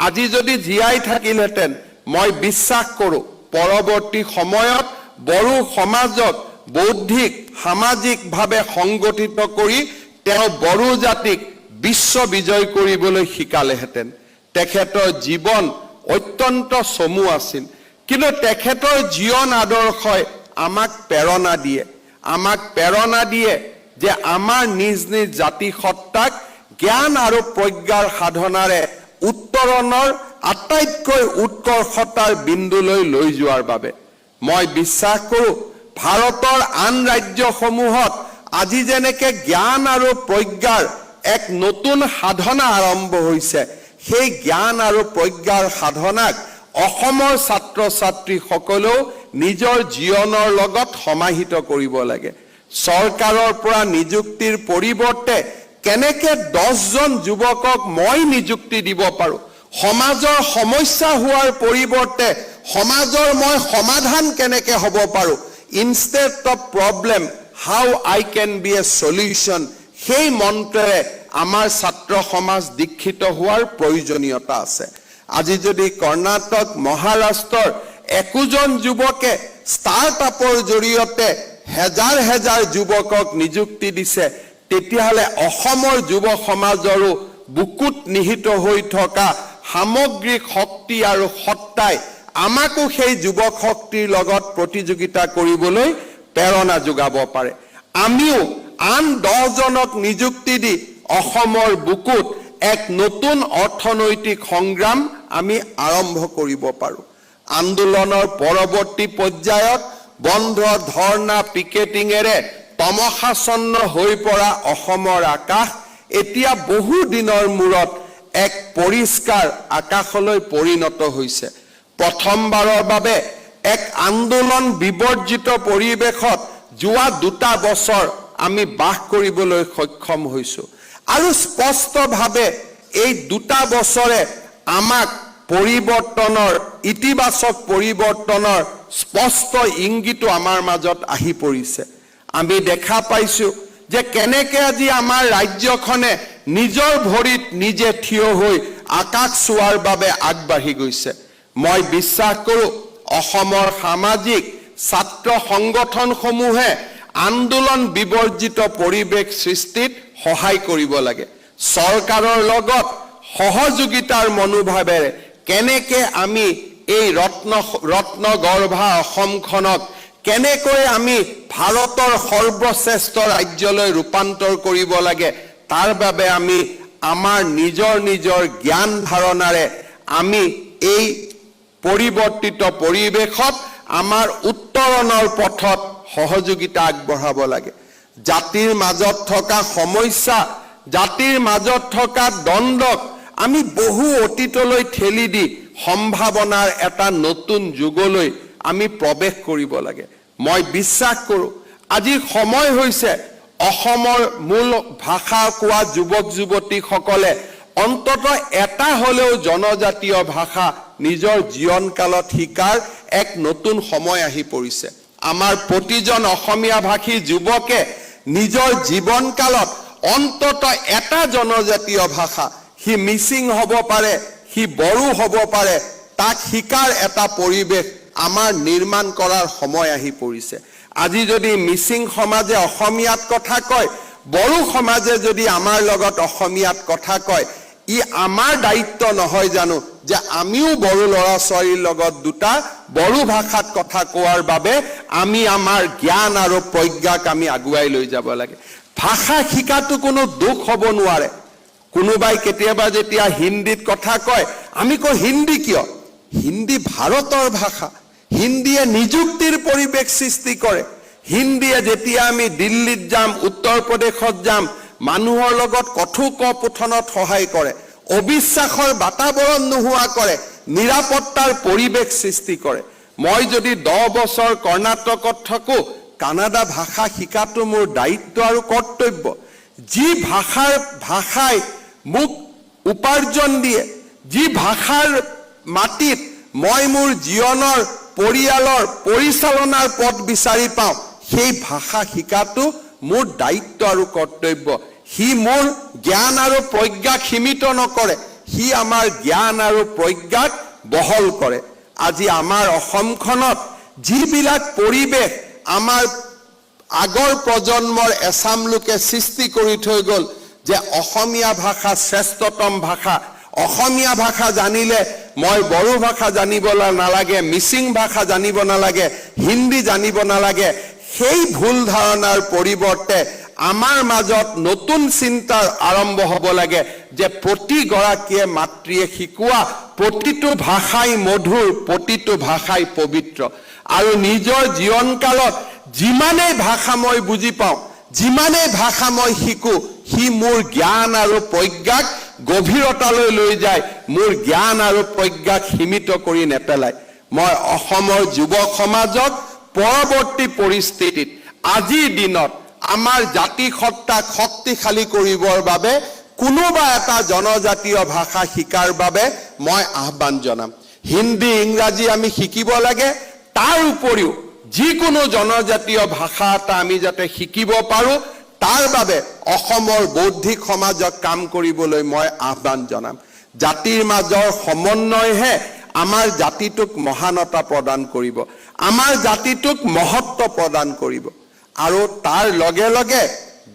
[SPEAKER 1] আজি যদি জীয়াই থাকিলহেঁতেন, মই বিশ্বাস কৰোঁ পৰৱৰ্তী সময়ত বড়ো সমাজক বৌদ্ধিক সামাজিকভাৱে সংগঠিত কৰি তেওঁ বড়ো জাতিক বিশ্ব বিজয় কৰিবলৈ শিকালেহেঁতেন। তেখেতৰ জীৱন অত্যন্ত চমু আছিল, কিন্তু তেখেতৰ জীৱন আদৰ্শই আমাক প্ৰেৰণা দিয়ে যে আমাৰ নিজ নিজ জাতিসত্তাক জ্ঞান আৰু প্ৰজ্ঞাৰ সাধনাৰে উত্তৰণৰ আটাইতকৈ উৎকৰ্ষতাৰ বিন্দুলৈ লৈ যোৱাৰ বাবে। মই বিশ্বাস কৰোঁ ভাৰতৰ আন ৰাজ্যসমূহত আজি যেনেকে জ্ঞান আৰু প্ৰজ্ঞাৰ এক নতুন সাধনা আৰম্ভ হৈছে, সেই জ্ঞান আৰু প্ৰজ্ঞাৰ সাধনাক অসমৰ ছাত্ৰ ছাত্ৰীসকলেও নিজৰ জীৱনৰ লগত সমাহিত কৰিব লাগে। চৰকাৰৰ পৰা নিযুক্তিৰ পৰিৱৰ্তে কেনেকে 10জন যুৱকক মই নিযুক্তি দিব পাৰোঁ, সমাজৰ সমস্যা হোৱাৰ পৰিৱৰ্তে সমাজৰ মই সমাধান কেনেকে হ'ব পাৰোঁ, instead of problem how I can be a solution, সেই মন্ত্ৰেৰে আমাৰ ছাত্ৰ সমাজ দীক্ষিত হোৱাৰ প্ৰয়োজনীয়তা আছে। আজি যদি কৰ্ণাটক, মহাৰাষ্ট্ৰৰ 21জন যুৱকে ষ্টাৰ্টআপৰ জৰিয়তে হেজাৰ হেজাৰ যুৱকক নিযুক্তি দিছে, তেতিয়াহ'লে অসমৰ যুৱ সমাজৰো বুকুত নিহিত হৈ থকা সামগ্ৰিক শক্তি আৰু সত্তাই আমাকো সেই যুৱক শক্তিৰ লগত প্ৰতিযোগিতা কৰিবলৈ প্ৰেৰণা যোগাব পাৰে। আমিও আন 10জনক নিযুক্তি দি অসমৰ বুকুত এক নতুন অৰ্থনৈতিক সংগ্ৰাম আমি আৰম্ভ কৰিব পাৰোঁ। আন্দোলনৰ পৰৱৰ্তী পৰ্যায়ত বন্ধ, ধৰ্ণা, পিকেটিঙেৰে তমসাচ্ছন্ন হৈ পৰা অসমৰ আকাশ এতিয়া বহু দিনৰ মূৰত এক পৰিষ্কাৰ আকাশলৈ পৰিণত হৈছে। প্ৰথমবাৰৰ বাবে এক আন্দোলন বিবৰ্জিত পৰিৱেশত যোৱা 2 বছৰ আমি বাস কৰিবলৈ সক্ষম হৈছোঁ আৰু স্পষ্টভাৱে এই 2 বছৰে আমাক পৰিৱৰ্তনৰ, ইতিবাচক পৰিৱৰ্তনৰ স্পষ্ট ইংগিতো আমাৰ মাজত আহি পৰিছে। আমি দেখা পাইছোঁ যে কেনেকে আজি আমাৰ ৰাজ্যখনে নিজৰ ভৰিত নিজে থিয় হৈ আকাশ চোৱাৰ বাবে আগবাঢ়ি গৈছে। মই বিশ্বাস কৰোঁ অসমৰ সামাজিক ছাত্ৰ সংগঠনসমূহে আন্দোলন বিবৰ্জিত পৰিৱেশ সৃষ্টিত সহায় কৰিব লাগে। চৰকাৰৰ লগত সহযোগিতাৰ মনোভাৱেৰে কেনেকে আমি এই ৰত্নগৰ্ভা অসমখনক কেনেকৈ আমি ভাৰতৰ সৰ্বশ্ৰেষ্ঠ ৰাজ্যলৈ ৰূপান্তৰ কৰিব লাগে, তাৰ বাবে আমি আমাৰ নিজৰ জ্ঞান ধাৰণাৰে আমি এই পৰিৱৰ্তিত পৰিৱেশত আমাৰ উত্তৰণৰ পথত সহযোগিতা আগবঢ়াব লাগে। জাতিৰ মাজত থকা সমস্যা, জাতিৰ মাজত থকা দ্বন্দ্বক আমি বহু অতীতলৈ ঠেলি দি সম্ভাৱনাৰ এটা নতুন যুগলৈ আমি প্ৰৱেশ কৰিব লাগে। মই বিশ্বাস কৰোঁ আজি সময় হৈছে অসমৰ মূল ভাষা কোৱা যুৱক যুৱতীসকলে অন্তত এটা হ'লেও জনজাতীয় ভাষা নিজৰ জীৱনকালত শিকাৰ এক নতুন সময় আহি পৰিছে। আমাৰ প্ৰতিজন অসমীয়া ভাষী যুৱকে নিজৰ জীৱনকালত অন্তত এটা জনজাতীয় ভাষা, সি মিচিং হ'ব পাৰে, সি বড়ো হ'ব পাৰে, তাক শিকাৰ এটা পৰিৱেশ আমাৰ নিৰ্মাণ কৰাৰ সময় আহি পৰিছে। আজি যদি মিচিং সমাজে অসমীয়াত কথা কয়, বড়ো সমাজে যদি আমাৰ লগত অসমীয়াত কথা কয়, ই আমাৰ দায়িত্ব নহয় জানো যে আমিও বড়ো ল'ৰা ছোৱালীৰ লগত দুটা বড়ো ভাষাত কথা কোৱাৰ বাবে আমি আমাৰ জ্ঞান আৰু প্ৰজ্ঞাক আমি আগুৱাই লৈ যাব লাগে। ভাষা শিকাটো কোনো দুখ হ'ব নোৱাৰে। কোনোবাই কেতিয়াবা যেতিয়া হিন্দীত কথা কয়, আমি কওঁ হিন্দী কিয়? হিন্দী ভাৰতৰ ভাষা। হিন্দীয়ে নিযুক্তিৰ পৰিৱেশ সৃষ্টি কৰে। হিন্দীয়ে যেতিয়া আমি দিল্লীত যাম, উত্তৰ প্ৰদেশত যাম, মানুহৰ লগত কথোপকথনত সহায় কৰে, অবিশ্বাসৰ বাতাবৰণ নোহোৱা কৰে, নিৰাপত্তাৰ পৰিৱেশ সৃষ্টি কৰে। মই যদি 10 বছৰ কৰ্ণাটকত থাকোঁ, কানাডা ভাষা শিকাটো মোৰ দায়িত্ব আৰু কৰ্তব্য। যি ভাষাই মোক উপাৰ্জন দিয়ে, যি ভাষাৰ মাটিত মই মোৰ জীৱনৰ পৰিয়ালৰ পৰিচালনাৰ পথ বিচাৰি পাওঁ, সেই ভাষা শিকাটো মোৰ দায়িত্ব আৰু কৰ্তব্য। সি মোৰ জ্ঞান আৰু প্ৰজ্ঞাক সীমিত নকৰে, সি আমাৰ জ্ঞান আৰু প্ৰজ্ঞাক বহল কৰে। আজি আমাৰ অসমখনত যিবিলাক পৰিৱেশ আমাৰ আগৰ প্ৰজন্মৰ এচাম লোকে সৃষ্টি কৰি থৈ গ'ল যে অসমীয়া ভাষা শ্ৰেষ্ঠতম ভাষা, অসমীয়া ভাষা জানিলে মই বড়ো ভাষা জানিব নালাগে, মিচিং ভাষা জানিব নালাগে, হিন্দী জানিব নালাগে, সেই ভুল ধাৰণাৰ পৰিৱৰ্তে আমাৰ মাজত নতুন চিন্তাৰ আৰম্ভ হ'ব লাগে যে প্ৰতিগৰাকীয়ে মাতৃয়ে শিকোৱা প্ৰতিটো ভাষাই মধুৰ, প্ৰতিটো ভাষাই পবিত্ৰ। আৰু নিজৰ জীৱনকালত যিমানেই ভাষা মই বুজি পাওঁ, যিমানেই ভাষা মই শিকোঁ, সি মোৰ জ্ঞান আৰু প্ৰজ্ঞাক গভীৰতালৈ লৈ যায়, মোৰ জ্ঞান আৰু প্ৰজ্ঞাক সীমিত কৰি নেপেলায়। মই অসমৰ যুৱ সমাজক পৰৱৰ্তী পৰিস্থিতিত আজিৰ দিনত আমাৰ জাতি সত্তাক শক্তিশালী কৰিবৰ বাবে কোনোবা এটা জনজাতীয় ভাষা শিকাৰ বাবে মই আহ্বান জনাম। হিন্দী, ইংৰাজী আমি শিকিব লাগে, তাৰ উপৰিও যিকোনো জনজাতীয় ভাষা এটা আমি যাতে শিকিব পাৰোঁ, তাৰ বাবে অসমৰ বৌদ্ধিক সমাজক কাম কৰিবলৈ মই আহ্বান জনাম। জাতিৰ মাজৰ সমন্বয়হে আমাৰ জাতিটোক মহানতা প্ৰদান কৰিব, আমাৰ জাতিটোক মহত্ব প্ৰদান কৰিব। আৰু তাৰ লগে লগে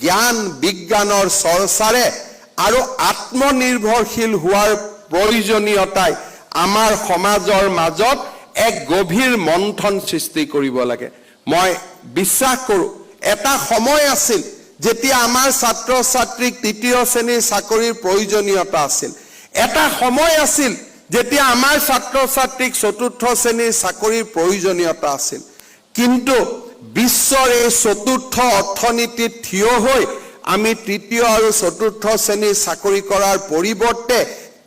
[SPEAKER 1] জ্ঞান বিজ্ঞানৰ চৰ্চাৰে আৰু আত্মনিৰ্ভৰশীল হোৱাৰ প্ৰয়োজনীয়তাই আমাৰ সমাজৰ মাজত এক গভীৰ মন্থন সৃষ্টি কৰিব লাগে। মই বিশ্বাস কৰোঁ এটা সময় আছিল যেতিয়া আমাৰ ছাত্ৰ ছাত্ৰীক ৩য় শ্ৰেণীৰ চাকৰিৰ প্ৰয়োজনীয়তা আছিল। এটা সময় আছিল যেতিয়া আমাৰ ছাত্ৰ ছাত্ৰীক ৪ৰ্থ শ্ৰেণীৰ চাকৰিৰ প্ৰয়োজনীয়তা আছিল। কিন্তু বিশ্বৰ এই ৪ৰ্থ অৰ্থনীতিত থিয় হৈ আমি ৩য় আৰু ৪ৰ্থ শ্ৰেণীৰ চাকৰি কৰাৰ পৰিৱৰ্তে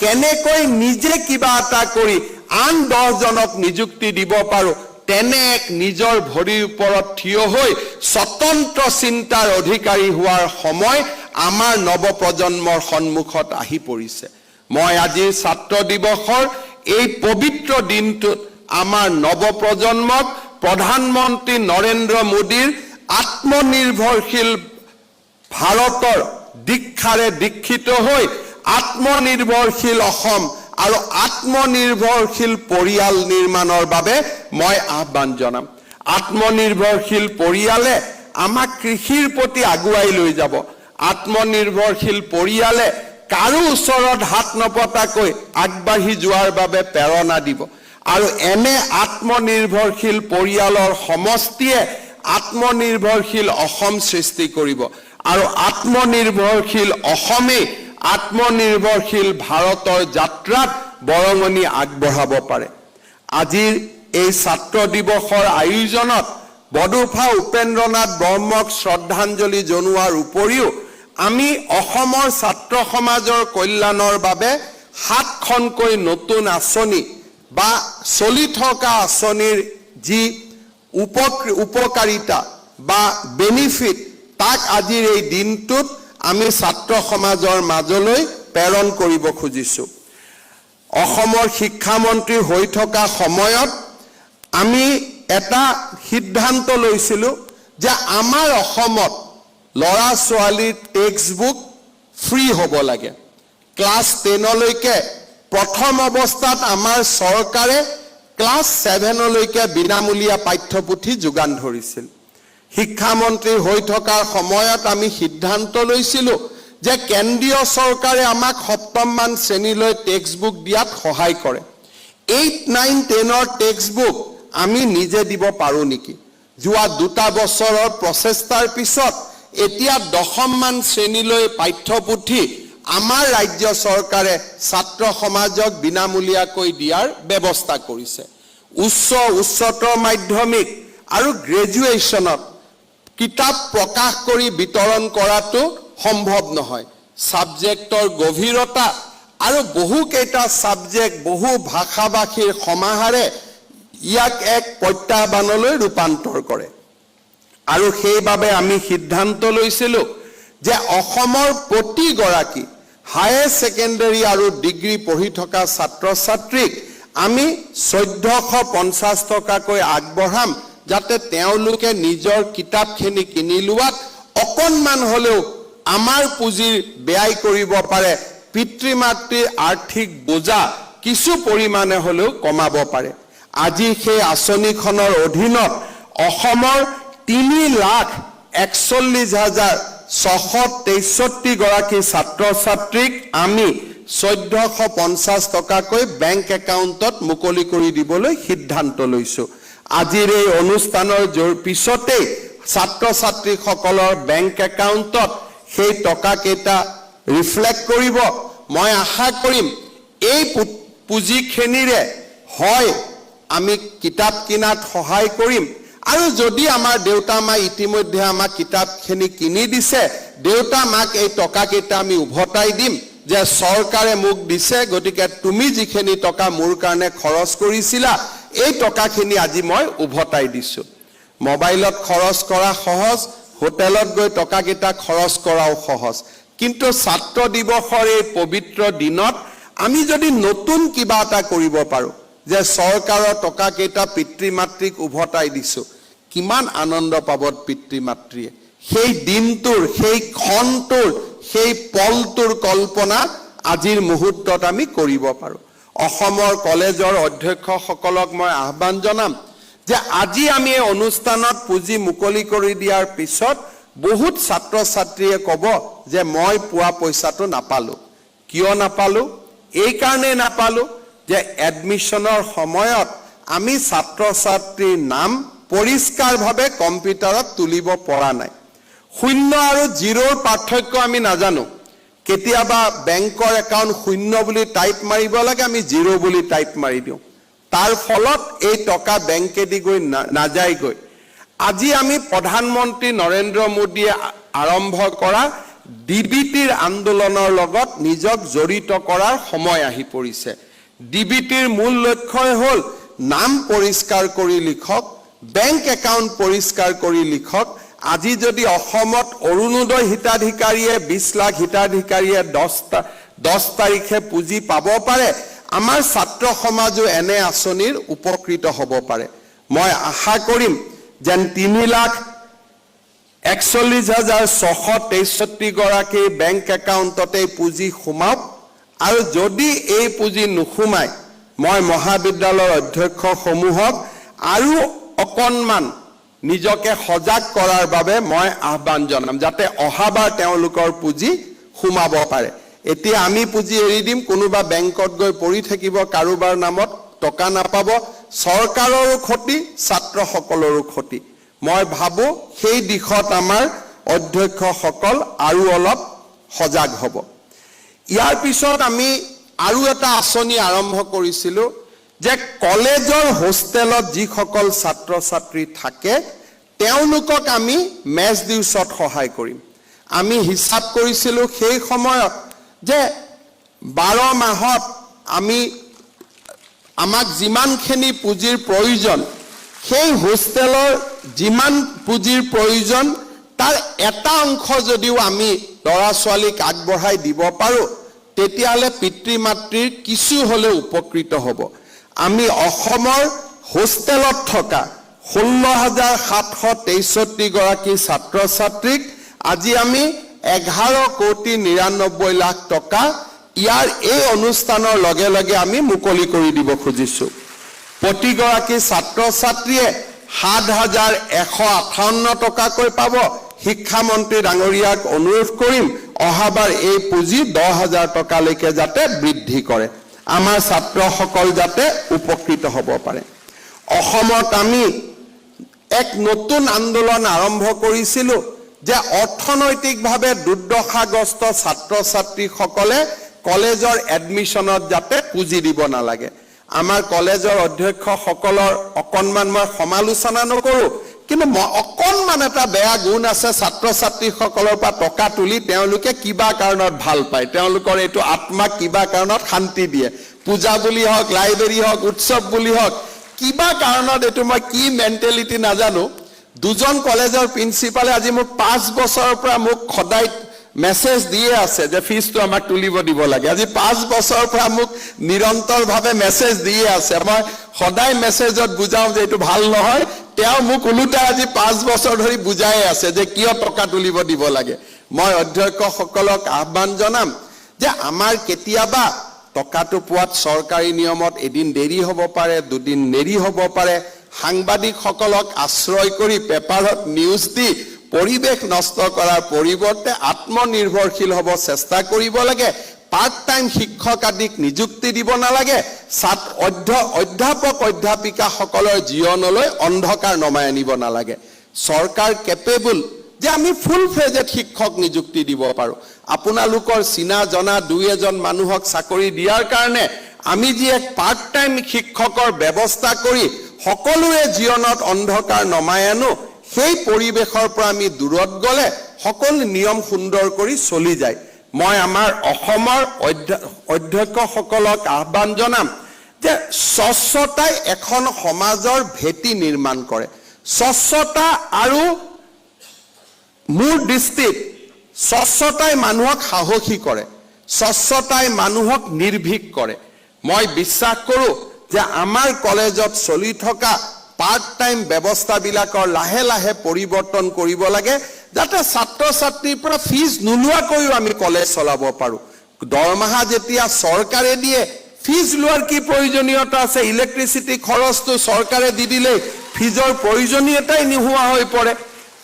[SPEAKER 1] কেনেকৈ নিজে কিবা এটা কৰি আন 10জনক নিযুক্তি দিব পাৰোঁ, তেনে এক নিজৰ ভৰিৰ ওপৰত থিয় হৈ স্বতন্ত্ৰ চিন্তাৰ অধিকাৰী হোৱাৰ সময় আমাৰ নৱপ্ৰজন্মৰ সন্মুখত আহি পৰিছে। মই আজিৰ ছাত্ৰ দিৱসৰ এই পবিত্ৰ দিনটোত আমাৰ নৱপ্ৰজন্মক প্ৰধানমন্ত্ৰী নৰেন্দ্ৰ মোদীৰ আত্মনিৰ্ভৰশীল ভাৰতৰ দীক্ষাৰে দীক্ষিত হৈ আত্মনিৰ্ভৰশীল অসম আৰু আত্মনিৰ্ভৰশীল পৰিয়াল নিৰ্মাণৰ বাবে মই আহ্বান জনাম। আত্মনিৰ্ভৰশীল পৰিয়ালে আমাক কৃষিৰ প্ৰতি আগুৱাই লৈ যাব। আত্মনিৰ্ভৰশীল পৰিয়ালে কাৰো ওচৰত হাত নপতাকৈ আগবাঢ়ি যোৱাৰ বাবে প্ৰেৰণা দিব। আৰু এনে আত্মনিৰ্ভৰশীল পৰিয়ালৰ সমষ্টিয়ে আত্মনিৰ্ভৰশীল অসম সৃষ্টি কৰিব। আৰু আত্মনিৰ্ভৰশীল অসমেই আত্মনিৰ্ভৰশীল ভাৰতৰ যাত্ৰাত বৰঙণি আগবঢ়াব পাৰে। আজিৰ এই ছাত্ৰ দিৱসৰ আয়োজনত বডোফা উপেন্দ্ৰনাথ বৰ্মক শ্ৰদ্ধাঞ্জলি জনোৱাৰ উপৰিও আমি অসমৰ ছাত্ৰ সমাজৰ কল্যাণৰ বাবে 7খনকৈ নতুন আঁচনি বা চলি থকা আঁচনিৰ যি উপকাৰিতা বা বেনিফিট তাক আজিৰ এই দিনটোত আমি ছাত্ৰ সমাজৰ মাজলৈ প্ৰেৰণ কৰিব খুজিছোঁ। অসমৰ শিক্ষামন্ত্ৰী হৈ থকা সময়ত আমি এটা সিদ্ধান্ত লৈছিলোঁ যে আমাৰ অসমত ল'ৰা ছোৱালীৰ টেক্সট বুক ফ্ৰী হ'ব লাগে। ক্লাছ 10লৈকে প্ৰথম অৱস্থাত আমাৰ চৰকাৰে ক্লাছ 7লৈকে বিনামূলীয়া পাঠ্যপুথি যোগান ধৰিছিল। শিক্ষামন্ত্ৰী হৈ থকাৰ সময়ত আমি সিদ্ধান্ত লৈছিলোঁ যে কেন্দ্ৰীয় চৰকাৰে আমাক 7মান শ্ৰেণীলৈ টেক্সট বুক দিয়াত সহায় কৰে। 8, 9, 10ৰ টেক্সট বুক আমি নিজে দিব পাৰোঁ নেকি? যোৱা 2 বছৰৰ প্ৰচেষ্টাৰ পিছত এতিয়া 10মান শ্ৰেণীলৈ পাঠ্যপুথি আমাৰ ৰাজ্য চৰকাৰে ছাত্ৰ সমাজক বিনামূলীয়াকৈ দিয়াৰ ব্যৱস্থা কৰিছে। উচ্চতৰ মাধ্যমিক আৰু গ্ৰেজুৱেশ্যনত কিতাপ প্ৰকাশ কৰি বিতৰণ কৰাটো সম্ভৱ নহয়। ছাবজেক্টৰ গভীৰতা আৰু বহুকেইটা ছাবজেক্ট বহু ভাষা ভাষীৰ সমাহাৰে ইয়াক এক প্ৰত্যাহ্বানলৈ ৰূপান্তৰ কৰে। আৰু সেইবাবে আমি সিদ্ধান্ত লৈছিলোঁ যে অসমৰ প্ৰতিগৰাকী হায়াৰ ছেকেণ্ডাৰী আৰু ডিগ্ৰী পঢ়ি থকা ছাত্ৰ ছাত্ৰীক আমি 1450 টকাকৈ আগবঢ়াম, যাতে তেওঁলোকে নিজৰ কিতাপখিনি কিনি লোৱাত অকণমান হ'লেও আমাৰ পুঁজিৰ ব্যয় কৰিব পাৰে, পিতৃ মাতৃৰ আৰ্থিক বোজা কিছু পৰিমাণে হ'লেও কমাব পাৰে। আজি সেই আঁচনিখনৰ অধীনত অসমৰ 3,41,663 গৰাকী ছাত্ৰ ছাত্ৰীক আমি 1450 টকাকৈ বেংক একাউণ্টত মুকলি কৰি দিবলৈ সিদ্ধান্ত লৈছোঁ। আজিৰ এই অনুষ্ঠানৰ পিছতেই ছাত্ৰ ছাত্ৰীসকলৰ বেংক একাউণ্টত সেই টকাকেইটা ৰিফ্লেক্ট কৰিব। মই আশা কৰিম এই পুঁজিখিনিৰে হয় আমি কিতাপ কিনাত সহায় কৰিম, আৰু যদি আমাৰ দেউতা মাই ইতিমধ্যে আমাক কিতাপখিনি কিনি দিছে, দেউতা মাক এই টকাকেইটা আমি উভতাই দিম যে চৰকাৰে মোক দিছে, গতিকে তুমি যিখিনি টকা মোৰ কাৰণে খৰচ কৰিছিলা এই টকাখিনি আজি মই উভতাই দিছোঁ। মোবাইলত খৰচ কৰা সহজ, হোটেলত গৈ টকাকেইটা খৰচ কৰাও সহজ, কিন্তু ছাত্ৰ দিৱসৰ এই পবিত্ৰ দিনত আমি যদি নতুন কিবা এটা কৰিব পাৰোঁ যে চৰকাৰৰ টকাকেইটা পিতৃ মাতৃক উভতাই দিছোঁ, কিমান আনন্দ পাব পিতৃ মাতৃয়ে। সেই দিনটোৰ, সেই ক্ষণটোৰ, সেই পলটোৰ কল্পনা আজিৰ মুহূৰ্তত আমি কৰিব পাৰোঁ। অসমৰ কলেজৰ অধ্যক্ষসকলক মই আহ্বান জনাম যে আজি আমি এই অনুষ্ঠানত পুঁজি মুকলি কৰি দিয়াৰ পিছত বহুত ছাত্ৰ ছাত্ৰীয়ে ক'ব যে মই পোৱা পইচাটো নাপালোঁ। কিয় নাপালোঁ? এই কাৰণে নাপালোঁ যে এডমিশ্যনৰ সময়ত আমি ছাত্ৰ ছাত্ৰীৰ নাম পৰিষ্কাৰভাৱে কম্পিউটাৰত তুলিব পৰা নাই। 0 আৰু 0ৰ পাৰ্থক্য আমি নাজানো। কেতিয়াবা বেংকৰ একাউণ্ট 0 বুলি টাইপ মাৰিব লাগে, আমি 0 বুলি টাইপ মাৰি দিওঁ। তাৰ ফলত এই টকা বেংকেদি গৈ নাযায়গৈ। আজি আমি প্ৰধানমন্ত্ৰী নৰেন্দ্ৰ মোদীয়ে আৰম্ভ কৰা ডিবিটিৰ আন্দোলনৰ লগত নিজক জড়িত কৰাৰ সময় আহি পৰিছে। ডিবিটিৰ মূল লক্ষ্যই হ'ল নাম পৰিষ্কাৰ কৰি লিখক, বেংক একাউণ্ট পৰিষ্কাৰ কৰি লিখক। আজি যদি অসমত অৰুণোদয় হিতাধিকাৰীয়ে 20 লাখ হিতাধিকাৰীয়ে 10 তাৰিখে পুঁজি পাব পাৰে, আমাৰ ছাত্ৰ সমাজো এনে আঁচনিৰ উপকৃত হ'ব পাৰে। মই আশা কৰিম যেন 3,41,663 গৰাকী বেংক একাউণ্টতে পুঁজি সোমাওক, আৰু যদি এই পুঁজি নোসোমায় মই মহাবিদ্যালয়ৰ অধ্যক্ষসমূহক আৰু অকণমান নিজকে সজাগ কৰাৰ বাবে মই আহ্বান জনাম, যাতে অহাবাৰ তেওঁলোকৰ পুঁজি সোমাব পাৰে। এতিয়া আমি পুঁজি এৰি দিম, কোনোবা বেংকত গৈ পৰি থাকিব, কাৰোবাৰ নামত টকা নাপাব, চৰকাৰৰো ক্ষতি, ছাত্ৰসকলৰো ক্ষতি। মই ভাবোঁ সেই দিশত আমাৰ অধ্যক্ষসকল আৰু অলপ সজাগ হ'ব। ইয়াৰ পিছত আমি আৰু এটা আঁচনি আৰম্ভ কৰিছিলোঁ যে কলেজৰ হোষ্টেলত যিসকল ছাত্ৰ ছাত্ৰী থাকে তেওঁলোকক আমি মেচ দিউছত সহায় কৰিম আমি হিসাব কৰিছিলোঁ সেই সময়ত যে 12 মাহত আমাক যিমানখিনি পুঁজিৰ প্ৰয়োজন সেই হোষ্টেলৰ যিমান পুঁজিৰ প্ৰয়োজন তাৰ এটা অংশ যদিও আমি ল'ৰা ছোৱালীক আগবঢ়াই দিব পাৰোঁ তেতিয়াহ'লে পিতৃ মাতৃৰ কিছু হ'লেও উপকৃত হ'ব আমি অসমৰ হোষ্টেলত থকা 16,763 গৰাকী ছাত্ৰ ছাত্ৰীক আজি আমি 11,99 লাখ টকা ইয়াৰ এই অনুষ্ঠানৰ লগে লগে আমি মুকলি কৰি দিব খুজিছো প্ৰতিগৰাকী ছাত্ৰ ছাত্ৰীয়ে 7,158 টকাকৈ পাব শিক্ষামন্ত্ৰী ডাঙৰীয়াক অনুৰোধ কৰিম অহাবাৰ এই পুঁজি 10,000 টকালৈকে যাতে বৃদ্ধি কৰে আমাৰ ছাত্ৰসকল যাতে উপকৃত হ'ব পাৰে অসমত আমি এক নতুন আন্দোলন আৰম্ভ কৰিছিলোঁ যে অৰ্থনৈতিকভাৱে দুৰ্দশাগ্ৰস্ত ছাত্ৰ ছাত্ৰীসকলে কলেজৰ এডমিশনত যাতে পুঁজি দিব নালাগে আমাৰ কলেজৰ অধ্যক্ষসকলৰ অকণমান মই সমালোচনা নকৰোঁ কিন্তু অকণমান এটা বেয়া গুণ আছে ছাত্ৰ ছাত্ৰীসকলৰ পৰা টকা তুলি তেওঁলোকে কিবা কাৰণত ভাল পায় তেওঁলোকৰ এইটো আত্মাক কিবা কাৰণত শান্তি দিয়ে পূজা বুলি হওক লাইব্ৰেৰী হওক উৎসৱ বুলি হওক কিবা কাৰণত এইটো মই কি মেণ্টেলিটি নাজানো দুজন কলেজৰ প্ৰিন্সিপালে আজি মোক 5 বছৰৰ পৰা মোক খদাই মেছেজ দিয়ে আছে যে ফিজটো আমাক তুলিব দিব লাগে আজি 5 বছৰৰ পৰা মোক নিৰন্তৰভাৱে মেছেজ দিয়ে আছে মই খদাই মেছেজত বুজাও যে এইটো ভাল নহয় তেওঁ মোক উলুটা আজি 5 বছৰ ধৰি বুজাই আছে যে কিয় টকা তুলিব দিব লাগে মই অধ্যক্ষসকলক আহ্বান জনাম যে আমাৰ কেতিয়াবা টকাটো পোৱাত চৰকাৰী নিয়মত এদিন দেৰি হ'ব পাৰে দুদিন নেৰি হ'ব পাৰে সাংবাদিকসকলক আশ্ৰয় কৰি পেপাৰত নিউজ দি পৰিবেশ নষ্ট কৰাৰ পৰিৱৰ্তে আত্মনিৰ্ভৰশীল হ'ব চেষ্টা কৰিব লাগে পাৰ্ট টাইম শিক্ষক আদিক নিযুক্তি দিব নালাগে অধ্যাপক অধ্যাপিকাসকলৰ জীৱনলৈ অন্ধকাৰ নমাই আনিব নালাগে চৰকাৰ কেপেবল যে আমি ফুল ফ্লেজেড শিক্ষক নিযুক্তি দিব পাৰোঁ আপোনালোকৰ চিনা জনা দুই এজন মানুহক চাকৰি দিয়াৰ কাৰণে আমি যি এক পাৰ্ট টাইম শিক্ষকৰ ব্যৱস্থা কৰি সকলোৰে জীৱনত অন্ধকাৰ নমাই আনো সেই পৰিবেশৰ পৰা আমি দূৰত গ'লে সকলো নিয়ম সুন্দৰ কৰি চলি যায় মই আমাৰ অসমৰ অধ্যক্ষসকলক আহ্বান জনাম যে স্বচ্ছতাই এখন সমাজৰ ভেটি নিৰ্মাণ কৰে স্বচ্ছতা আৰু মোৰ দৃষ্টিত স্বচ্ছতাই মানুহক সাহসী কৰে স্বচ্ছতাই মানুহক নিৰ্ভীক কৰে মই বিশ্বাস কৰোঁ যে আমাৰ কলেজত চলি থকা পাৰ্ট টাইম ব্যৱস্থাবিলাকৰ লাহে লাহে পৰিৱৰ্তন কৰিব লাগে যাতে ছাত্ৰ ছাত্ৰীৰ পৰা ফিজ নোলোৱাকৈও আমি কলেজ চলাব পাৰোঁ দৰমহা যেতিয়া চৰকাৰে দিয়ে ফিজ লোৱাৰ কি প্ৰয়োজনীয়তা আছে ইলেক্ট্ৰিচিটি খৰচটো চৰকাৰে দি দিলে ফিজৰ প্ৰয়োজনীয়তাই নোহোৱা হৈ পৰে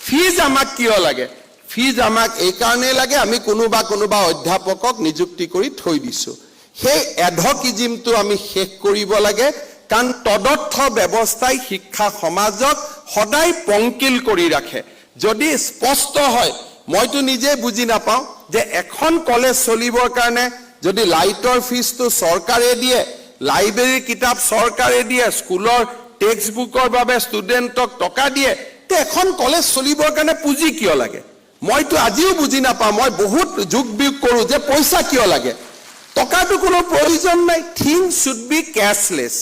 [SPEAKER 1] ফিজ আমাক কিয় লাগে ফিজ আমাক এই কাৰণেই লাগে আমি কোনোবা অধ্যাপকক নিযুক্তি কৰি থৈ দিছোঁ সেই এডহকিজিমটো আমি শেষ কৰিব লাগে কাৰণ তদৰ্থ ব্যৱস্থাই শিক্ষা সমাজক সদায় পংকিল কৰি ৰাখে যদি স্পষ্ট হয় মইতো নিজে বুজি নাপাওঁ যে এখন কলেজ চলিবৰ কাৰণে যদি লাইটৰ ফিজটো চৰকাৰে দিয়ে লাইব্ৰেৰীৰ কিতাপ চৰকাৰে দিয়ে স্কুলৰ টেক্সট বুকৰ বাবে ষ্টুডেণ্টক টকা দিয়ে তে এখন কলেজ চলিবৰ কাৰণে পুঁজি কিয় লাগে মইতো আজিও বুজি নাপাওঁ মই বহুত যোগ বিয়োগ কৰোঁ যে পইচা কিয় লাগে টকাটো কোনো প্ৰয়োজন নাই থিংছ শুড বি কেছলেছ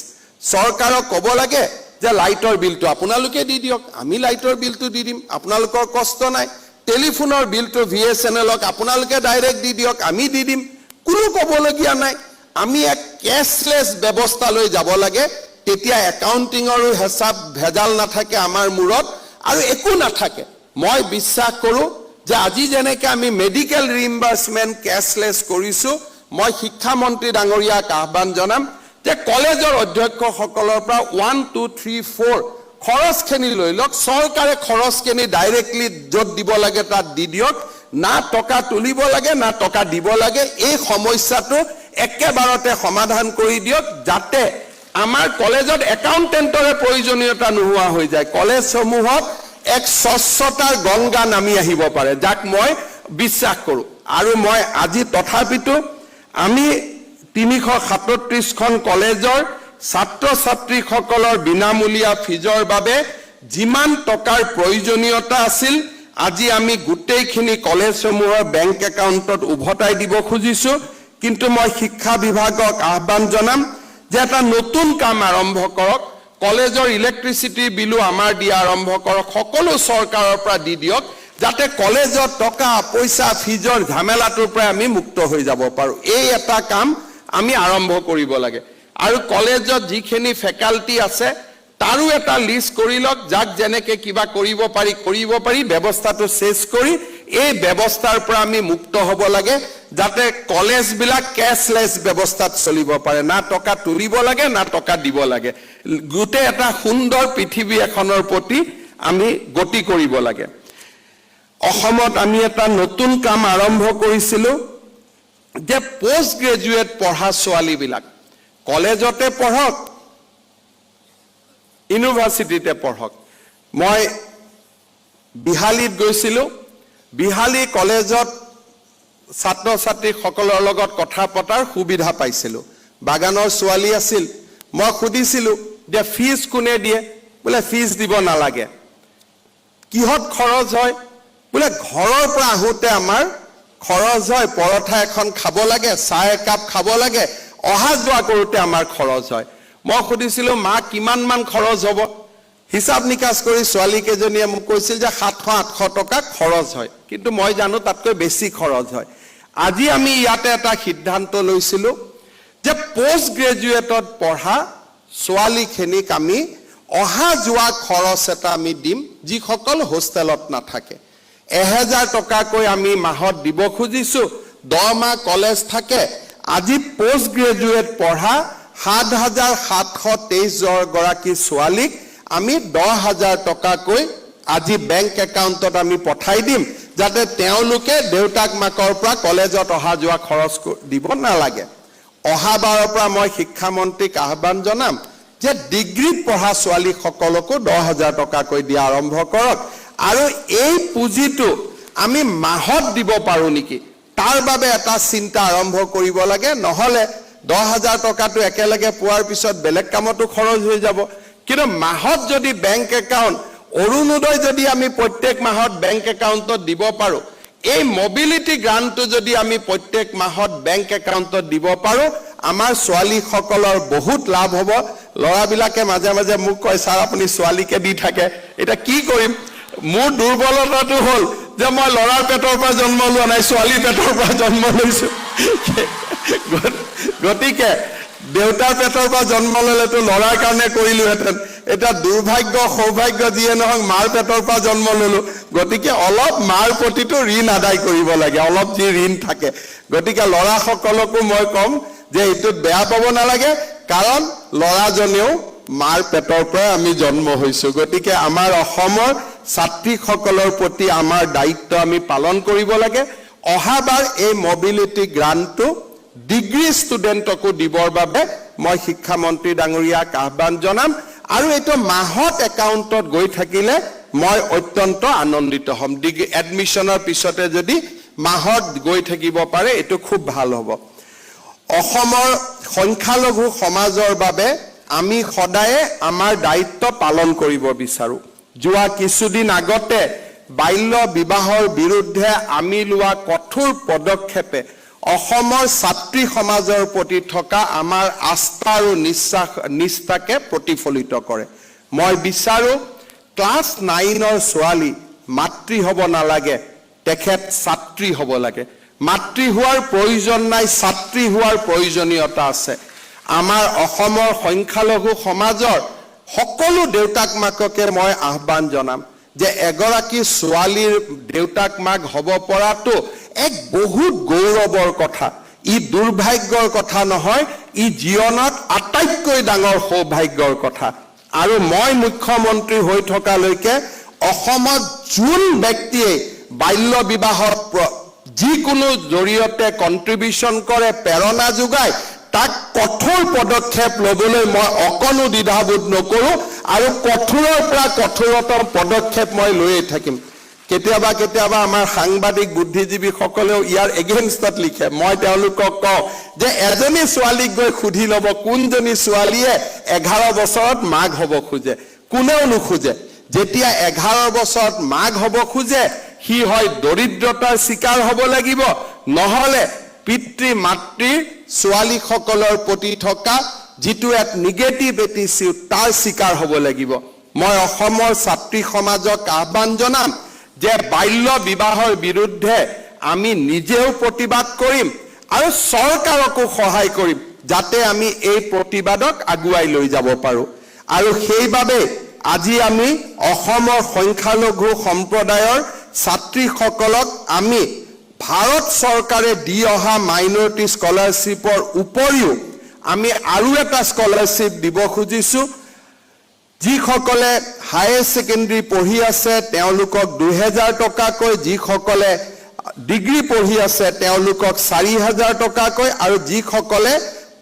[SPEAKER 1] চৰকাৰক ক'ব লাগে যে লাইটৰ বিলটো আপোনালোকে দি দিয়ক আমি লাইটৰ বিলটো দি দিম আপোনালোকৰ কষ্ট নাই টেলিফোনৰ বিলটো VSNLক আপোনালোকে ডাইৰেক্ট দি দিয়ক আমি দি দিম কোনো ক'বলগীয়া নাই আমি এক কেছলেছ ব্যৱস্থালৈ যাব লাগে তেতিয়া একাউণ্টিঙৰো হিচাপ ভেজাল নাথাকে আমাৰ মূৰত আৰু একো নাথাকে মই বিশ্বাস কৰোঁ যে আজি যেনেকৈ আমি মেডিকেল ৰিইম্বাৰ্ছমেণ্ট কেছলেছ কৰিছোঁ মই শিক্ষামন্ত্ৰী ডাঙৰীয়াক আহ্বান জনাম যে কলেজৰ অধ্যক্ষসকলৰ পৰা 1 2 3 4 খৰচখিনি লৈ লওক চৰকাৰে খৰচখিনি ডাইৰেক্টলি য'ত দিব লাগে তাত দি দিয়ক না টকা তুলিব লাগে না টকা দিব লাগে এই সমস্যাটো একেবাৰতে সমাধান কৰি দিয়ক যাতে আমাৰ কলেজত একাউণ্টেণ্টৰে প্ৰয়োজনীয়তা নোহোৱা হৈ যায় কলেজসমূহত এক স্বচ্ছতাৰ গংগা নামি আহিব পাৰে যাক মই বিশ্বাস কৰোঁ আৰু মই আজি তথাপিতো আমি 337খন কলেজৰ ছাত্ৰ ছাত্ৰীসকলৰ বিনামূলীয়া ফিজৰ বাবে যিমান টকাৰ প্ৰয়োজনীয়তা আছিল আজি আমি গোটেইখিনি কলেজসমূহৰ বেংক একাউণ্টত উভতাই দিব খুজিছো কিন্তু মই শিক্ষা বিভাগক আহ্বান জনাম যে এটা নতুন কাম আৰম্ভ কৰক কলেজৰ ইলেক্ট্ৰিচিটি বিলু আমাৰ দিয়া আৰম্ভ কৰক সকলো চৰকাৰৰ পৰা দি দিয়ক যাতে কলেজৰ টকা পইচা ফিজৰ ঝামেলাটোৰ পৰা আমি মুক্ত হৈ যাব পাৰো এই এটা কাম আমি আৰম্ভ কৰিব লাগে আৰু কলেজত যিখিনি ফেকাল্টি আছে তাৰো এটা লিষ্ট কৰি লওক যাক যেনেকে কিবা কৰিব পাৰি ব্যৱস্থাটো শেষ কৰি এই ব্যৱস্থাৰ পৰা আমি মুক্ত হ'ব লাগে যাতে কলেজ বিলাক ক্যাশলেস ব্যৱস্থাত চলিব পাৰে না টকা তুলিব লাগে না টকা দিব লাগে গুটে এটা সুন্দৰ পৃথিৱী এখনৰ প্ৰতি আমি গতি কৰিব লাগে অসমত আমি এটা নতুন কাম আৰম্ভ কৰিছিলো যে পোষ্ট গ্ৰেজুৱেট পঢ়া ছোৱালী বিলাক কলেজতে পঢ়ক ইউনিভাৰ্সিটিতে পঢ়ক মই বিহালীত গৈছিলো বিহালী কলেজত ছাত্ৰ ছাত্ৰীসকলৰ লগত কথা পতাৰ সুবিধা পাইছিলো বাগানৰ ছোৱালী আছিল মই খুদিছিলো যে ফিজ কোনে দিয়ে বলে ফিজ দিব নালাগে কিহত খৰচ হয় বলে ঘৰৰ পৰা আহোতে আমাৰ খৰচ হয় পৰঠা এখন খাব লাগে চাহ একাপ খাব লাগে অহা যোৱা কৰোতে আমাৰ খৰচ হয় মই খুদিছিলো মা কিমান মান খৰচ হ'ব হিসাব নিকাচ কৰি ছোৱালী কেজনীয়ে মোক কৈছিল যে 700-800 টকা খৰচ হয় কিন্তু মই জানো তাতকৈ বেছি খৰচ হয় আজি আমি ইয়াতে এটা সিদ্ধান্ত লৈছিলো যে পোষ্ট গ্ৰেজুৱেটত পঢ়া ছোৱালীখিনিক আমি অহা যোৱা খৰচ এটা আমি দিম যিসকল হোষ্টেলত নাথাকে 1000 টকাকৈ আমি মাহত দিব খুজিছো 10 মাহ কলেজ থাকে আজি পোষ্ট গ্ৰেজুৱেট পঢ়া 7723 গৰাকী ছোৱালীক আমি 10000 টকাকৈ আজি বেংক একাউণ্টত আমি পঠাই দিম যাতে তেওঁলোকে দেউতাক মাকৰ পৰা কলেজত অহা যোৱা খৰচ দিব নালাগে অহা বাৰৰ পৰা মই শিক্ষা মন্ত্ৰীক আহ্বান জনাম যে ডিগ্ৰীত পঢ়া ছোৱালী সকলকো 10000 টকাকৈ দিয়া আৰম্ভ কৰক আৰু এই পুঁজিটো আমি মাহত দিব পাৰো নেকি তাৰ বাবে এটা চিন্তা আৰম্ভ কৰিব লাগে নহলে 10000 টকাটো একেলগে পোৱাৰ পিছত বেলেগ কামতো খৰচ হৈ যাব কিন্তু মাহত যদি বেংক একাউণ্ট অৰুণোদয় যদি আমি প্ৰত্যেক মাহত বেংক একাউণ্টত দিব পাৰো এই মোবিলিটি গ্ৰান্টটো যদি আমি প্ৰত্যেক মাহত বেংক একাউণ্টত দিব পাৰো আমাৰ ছোৱালী সকলৰ বহুত লাভ হ'ব লৰাবিলাকে মাজে মাজে মোক কয় স্যাৰ আপুনি ছোৱালীকে দি থাকে এটা কি কৰিম মোৰ দুৰ্বলতাটো হল যে মই লৰাৰ পেটৰ পৰা জন্ম লোৱা নাই ছোৱালী পেটৰ পৰা জন্ম লৈছো গতিকে দেউতাৰ পেটৰ পৰা জন্ম ললেতো লৰাৰ কাৰণে কৰিলোহেঁতেন এটা দুৰ্ভাগ্য সৌভাগ্য যিয়ে নহওক মাৰ পেটৰ পৰা জন্ম ললো গতিকে অলপ মাৰ প্ৰতিটো ঋণ আদায় কৰিব লাগে অলপ যি ঋণ থাকে গতিকে লৰা সকলকো মই কম যে এইটোত বেয়া পাব নালাগে কাৰণ লৰাজনেও মাৰ পেটৰ পৰা আমি জন্ম হৈছো গতিকে আমাৰ অসমৰ ছাত্ৰীসকলৰ প্ৰতি আমাৰ দায়িত্ব আমি পালন কৰিব লাগে অহাবাৰ এই মোবিলিটি গ্ৰান্টটো ডিগ্ৰী ষ্টুডেণ্টকো দিবৰ বাবে মই শিক্ষা মন্ত্ৰী ডাঙৰীয়াক আহ্বান জনাম আৰু এইটো মাহত একাউণ্টত গৈ থাকিলে মই অত্যন্ত আনন্দিত হ'ম ডিগ্ৰী এডমিশনৰ পিছতে যদি মাহত গৈ থাকিব পাৰে এইটো খুব ভাল হ'ব অসমৰ সংখ্যালঘু সমাজৰ বাবে আমি সদায়ে আমাৰ দায়িত্ব পালন কৰিব বিচাৰো যোৱা কিছুদিন আগতে বাল্য বিবাহৰ বিৰুদ্ধে আমি লোৱা কঠোৰ পদক্ষেপে অসমৰ ছাত্ৰী সমাজৰ প্ৰতি থকা আমাৰ আস্থা আৰু নিষ্ঠাকে প্ৰতিফলিত কৰে মই বিচাৰো ক্লাছ 9ৰ ছোৱালী মাতৃ হ'ব নালাগে তেখেত ছাত্ৰী হ'ব লাগে মাতৃ হোৱাৰ প্ৰয়োজন নাই ছাত্ৰী হোৱাৰ প্ৰয়োজনীয়তা আছে আমাৰ অসমৰ সংখ্যালঘু সমাজৰ সকলো দেউতাক মাককে মই আহ্বান জনাম যে এগৰাকী ছোৱালীৰ দেউতাক মাক হ'ব পৰাটো এক বহুত গৌৰৱৰ কথা ই দুৰ্ভাগ্যৰ কথা নহয় ই জীৱনত আটাইতকৈ ডাঙৰ সৌভাগ্যৰ কথা আৰু মই মুখ্যমন্ত্ৰী হৈ থকালৈকে অসমত যোন ব্যক্তিয়ে বাল্য বিবাহত যিকোনো জৰিয়তে কন্ট্ৰিবিউশন কৰে প্ৰেৰণা যোগায় তাক কঠোৰ পদক্ষেপ লবলৈ মই অকনো দ্বিধাবোধ নকৰো আৰু কঠোৰৰ পৰা কঠোৰতম পদক্ষেপ মই লৈয়ে থাকিম কেতিয়াবা কেতিয়াবা আমাৰ সাংবাদিক বুদ্ধিজীৱীসকলেও ইয়াৰ এগেইনষ্টত লিখে মই তেওঁলোকক কওঁ যে এজনী ছোৱালীক গৈ সুধি ল'ব কোনজনী ছোৱালীয়ে 11 বছৰত মাক হ'ব খোজে কোনেও নোখোজে যেতিয়া 11 বছৰত মাক হ'ব খোজে সি হয় দৰিদ্ৰতাৰ শিকাৰ হ'ব লাগিব নহলে পিতৃ মাতৃৰ ছোৱালীসকলৰ প্ৰতি থকা যিটো এক নিগেটিভ এটিটিউড তাৰ শিকাৰ হ'ব লাগিব মই অসমৰ ছাত্ৰী সমাজক আহ্বান জনাম যে বাল্য বিবাহৰ বিৰুদ্ধে আমি নিজেও প্ৰতিবাদ কৰিম আৰু চৰকাৰকো সহায় কৰিম যাতে আমি এই প্ৰতিবাদক আগুৱাই লৈ যাব পাৰো আৰু সেইবাবে আজি আমি অসমৰ সংখ্যালঘু সম্প্ৰদায়ৰ ছাত্ৰীসকলক আমি ভাৰত চৰকাৰে দি অহা মাইনৰিটি স্কলাৰশ্বিপৰ উপৰিও আমি আৰু এটা স্কলাৰশ্বিপ দিব খুজিছো যিসকলে হায়াৰ সেকেন্ডাৰী পঢ়ি আছে তেওঁলোকক 2000 টকাকৈ যিসকলে ডিগ্ৰী পঢ়ি আছে তেওঁলোকক 4000 টকাকৈ আৰু যিসকলে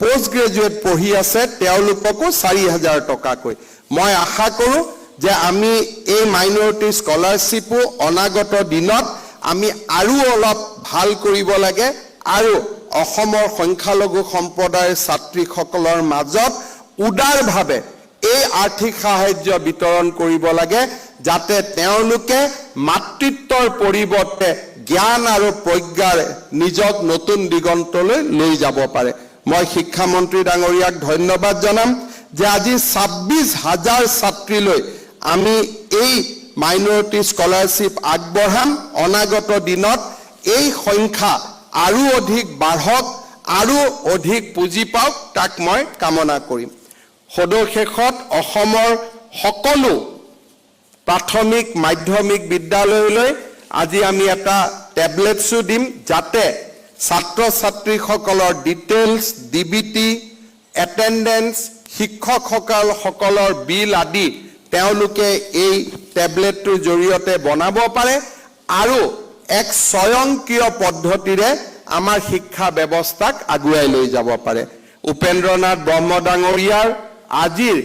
[SPEAKER 1] পোষ্ট গ্ৰেজুৱেট পঢ়ি আছে তেওঁলোককো 4000 টকাকৈ মই আশা কৰো যে আমি এই মাইনৰিটি স্কলাৰশ্বিপো অনাগত দিনত আমি আৰু অলপ ভাল কৰিব লাগে আৰু অসমৰ সংখ্যালঘু সম্প্ৰদায়ৰ ছাত্ৰীসকলৰ মাজত উদাৰভাৱে এই আৰ্থিক সাহায্য বিতৰণ কৰিব লাগে যাতে তেওঁলোকে মাতৃত্বৰ পৰিৱৰ্তে জ্ঞান আৰু প্ৰজ্ঞাৰ নিজক নতুন দিগন্তলৈ লৈ যাব পাৰে মই শিক্ষা মন্ত্ৰী ডাঙৰীয়াক ধন্যবাদ জনাম যে আজি 26000 ছাত্ৰীলৈ আমি এই মাইনৰিটি স্কলাৰশ্বিপ আগবঢ়াম অনাগত দিনত এই সংখ্যা আৰু অধিক বাঢ়ক আৰু অধিক পুঁজি পাওক তাক মই কামনা কৰিম সদশেষত অসমৰ সকলো প্ৰাথমিক মাধ্যমিক বিদ্যালয়লৈ আজি আমি এটা টেবলেটছো দিম যাতে ছাত্ৰ ছাত্ৰীসকলৰ ডিটেইলছ ডিবিটি এটেন্ডেন্স শিক্ষকসকলৰ বিল আদি তেওঁলোকে এই টেবলেটটোৰ জৰিয়তে বনাব পাৰে আৰু এক স্বয়ংক্ৰিয় পদ্ধতিৰে আমাৰ শিক্ষা ব্যৱস্থাক আগুৱাই লৈ যাব পাৰে উপেন্দ্ৰনাথ ব্ৰহ্ম ডাঙৰীয়াৰ আজিৰ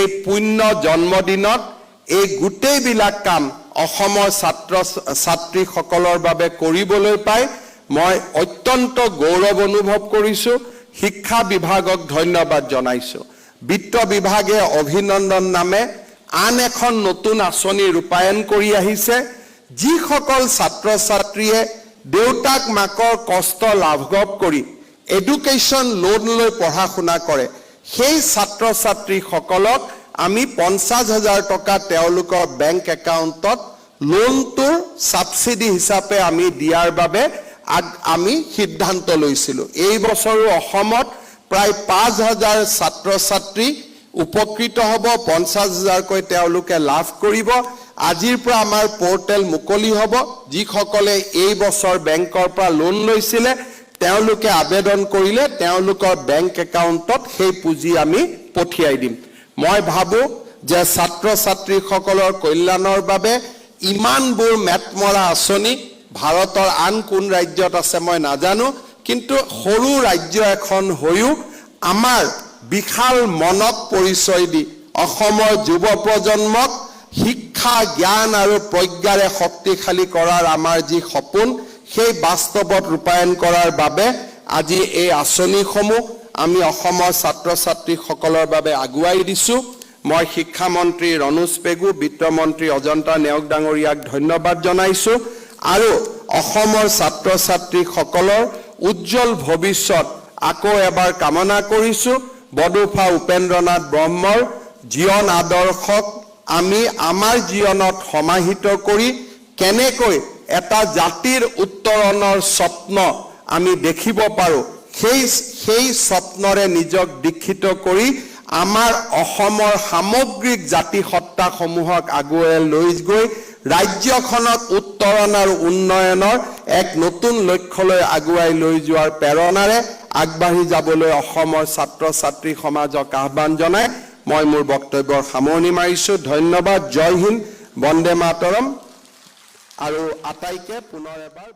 [SPEAKER 1] এই পুণ্য জন্মদিনত এই গোটেইবিলাক কাম অসমৰ ছাত্ৰ ছাত্ৰীসকলৰ বাবে কৰিবলৈ পাই মই অত্যন্ত গৌৰৱ অনুভৱ কৰিছো শিক্ষা বিভাগক ধন্যবাদ জনাইছো বিত্ত বিভাগে অভিনন্দন নামে আন এখন নতুন আঁচনি ৰূপায়ণ কৰি আহিছে যিসকল ছাত্ৰ ছাত্ৰীয়ে দেউতাক মাকৰ কষ্ট লাঘৱ কৰি এডুকেশ্যন লোন লৈ পঢ়া শুনা কৰে সেই ছাত্ৰ ছাত্ৰীসকলক আমি 50000 টকা তেওঁলোকৰ বেংক একাউণ্টত লোনটোৰ সাবসিডি হিচাপে আমি দিয়াৰ বাবে আমি সিদ্ধান্ত লৈছিলো এই বছৰো অসমত প্ৰায় 5000 ছাত্ৰ ছাত্ৰী উপকৃত হ'ব 50000 কৈ তেওঁলোকে লাভ কৰিব আজিৰ পৰা আমাৰ পোৰ্টেল মুকলি হ'ব যিসকলে এই বছৰ বেংকৰ পৰা লোন লৈছিলে তেওঁলোকে আবেদন কৰিলে তেওঁলোকৰ বেংক একাউণ্টত সেই পুঁজি আমি পঠিয়াই দিম মই ভাবো যে ছাত্ৰ ছাত্ৰীসকলৰ কল্যাণৰ বাবে ইমানবোৰ মেটমৰা আঁচনি ভাৰতৰ আন কোন ৰাজ্যত আছে মই নাজানো কিন্তু সৰু ৰাজ্য এখন হৈও আমাৰ বিশাল মনক পৰিচয় দি অসমৰ যুৱ প্ৰজন্মক শিক্ষা জ্ঞান আৰু প্ৰজ্ঞাৰে শক্তিশালী কৰাৰ আমাৰ যি সপোন সেই বাস্তৱত ৰূপায়ণ কৰাৰ বাবে আজি এই আঁচনিসমূহ আমি অসমৰ ছাত্ৰ ছাত্ৰীসকলৰ বাবে আগুৱাই দিছো মই শিক্ষা মন্ত্ৰী ৰণোজ পেগু বিত্ত মন্ত্ৰী অজন্তা নেওগ ডাঙৰীয়াক ধন্যবাদ জনাইছো আৰু অসমৰ ছাত্ৰ ছাত্ৰীসকলৰ উজ্জ্বল ভৱিষ্যত আকৌ এবাৰ কামনা কৰিছো বডোফা উপেন্দ্ৰনাথ ব্ৰহ্মৰ জীৱন আদৰ্শক আমি আমাৰ জীৱনত সমাহিত কৰি কেনেকৈ এটা জাতিৰ উত্তৰণৰ স্বপ্ন আমি দেখিব পাৰো সেই স্বপ্নৰে নিজক দীক্ষিত কৰি আমাৰ অসমৰ সামগ্ৰিক জাতি সত্তাসমূহক আগুৱাই লৈ গৈ ৰাজ্যখনক উত্তৰণ আৰু উন্নয়নৰ এক নতুন লক্ষ্যলৈ আগুৱাই লৈ যোৱাৰ প্ৰেৰণাৰে আগবাঢ়ি যাবলৈ অসমৰ ছাত্ৰ ছাত্ৰী সমাজক আহ্বান জনাই মই মোৰ বক্তব্যৰ সামৰণি মাৰিছো ধন্যবাদ জয় হিন্দ বন্দে মাতৰম আৰু আটাইকে পুনৰ এবাৰ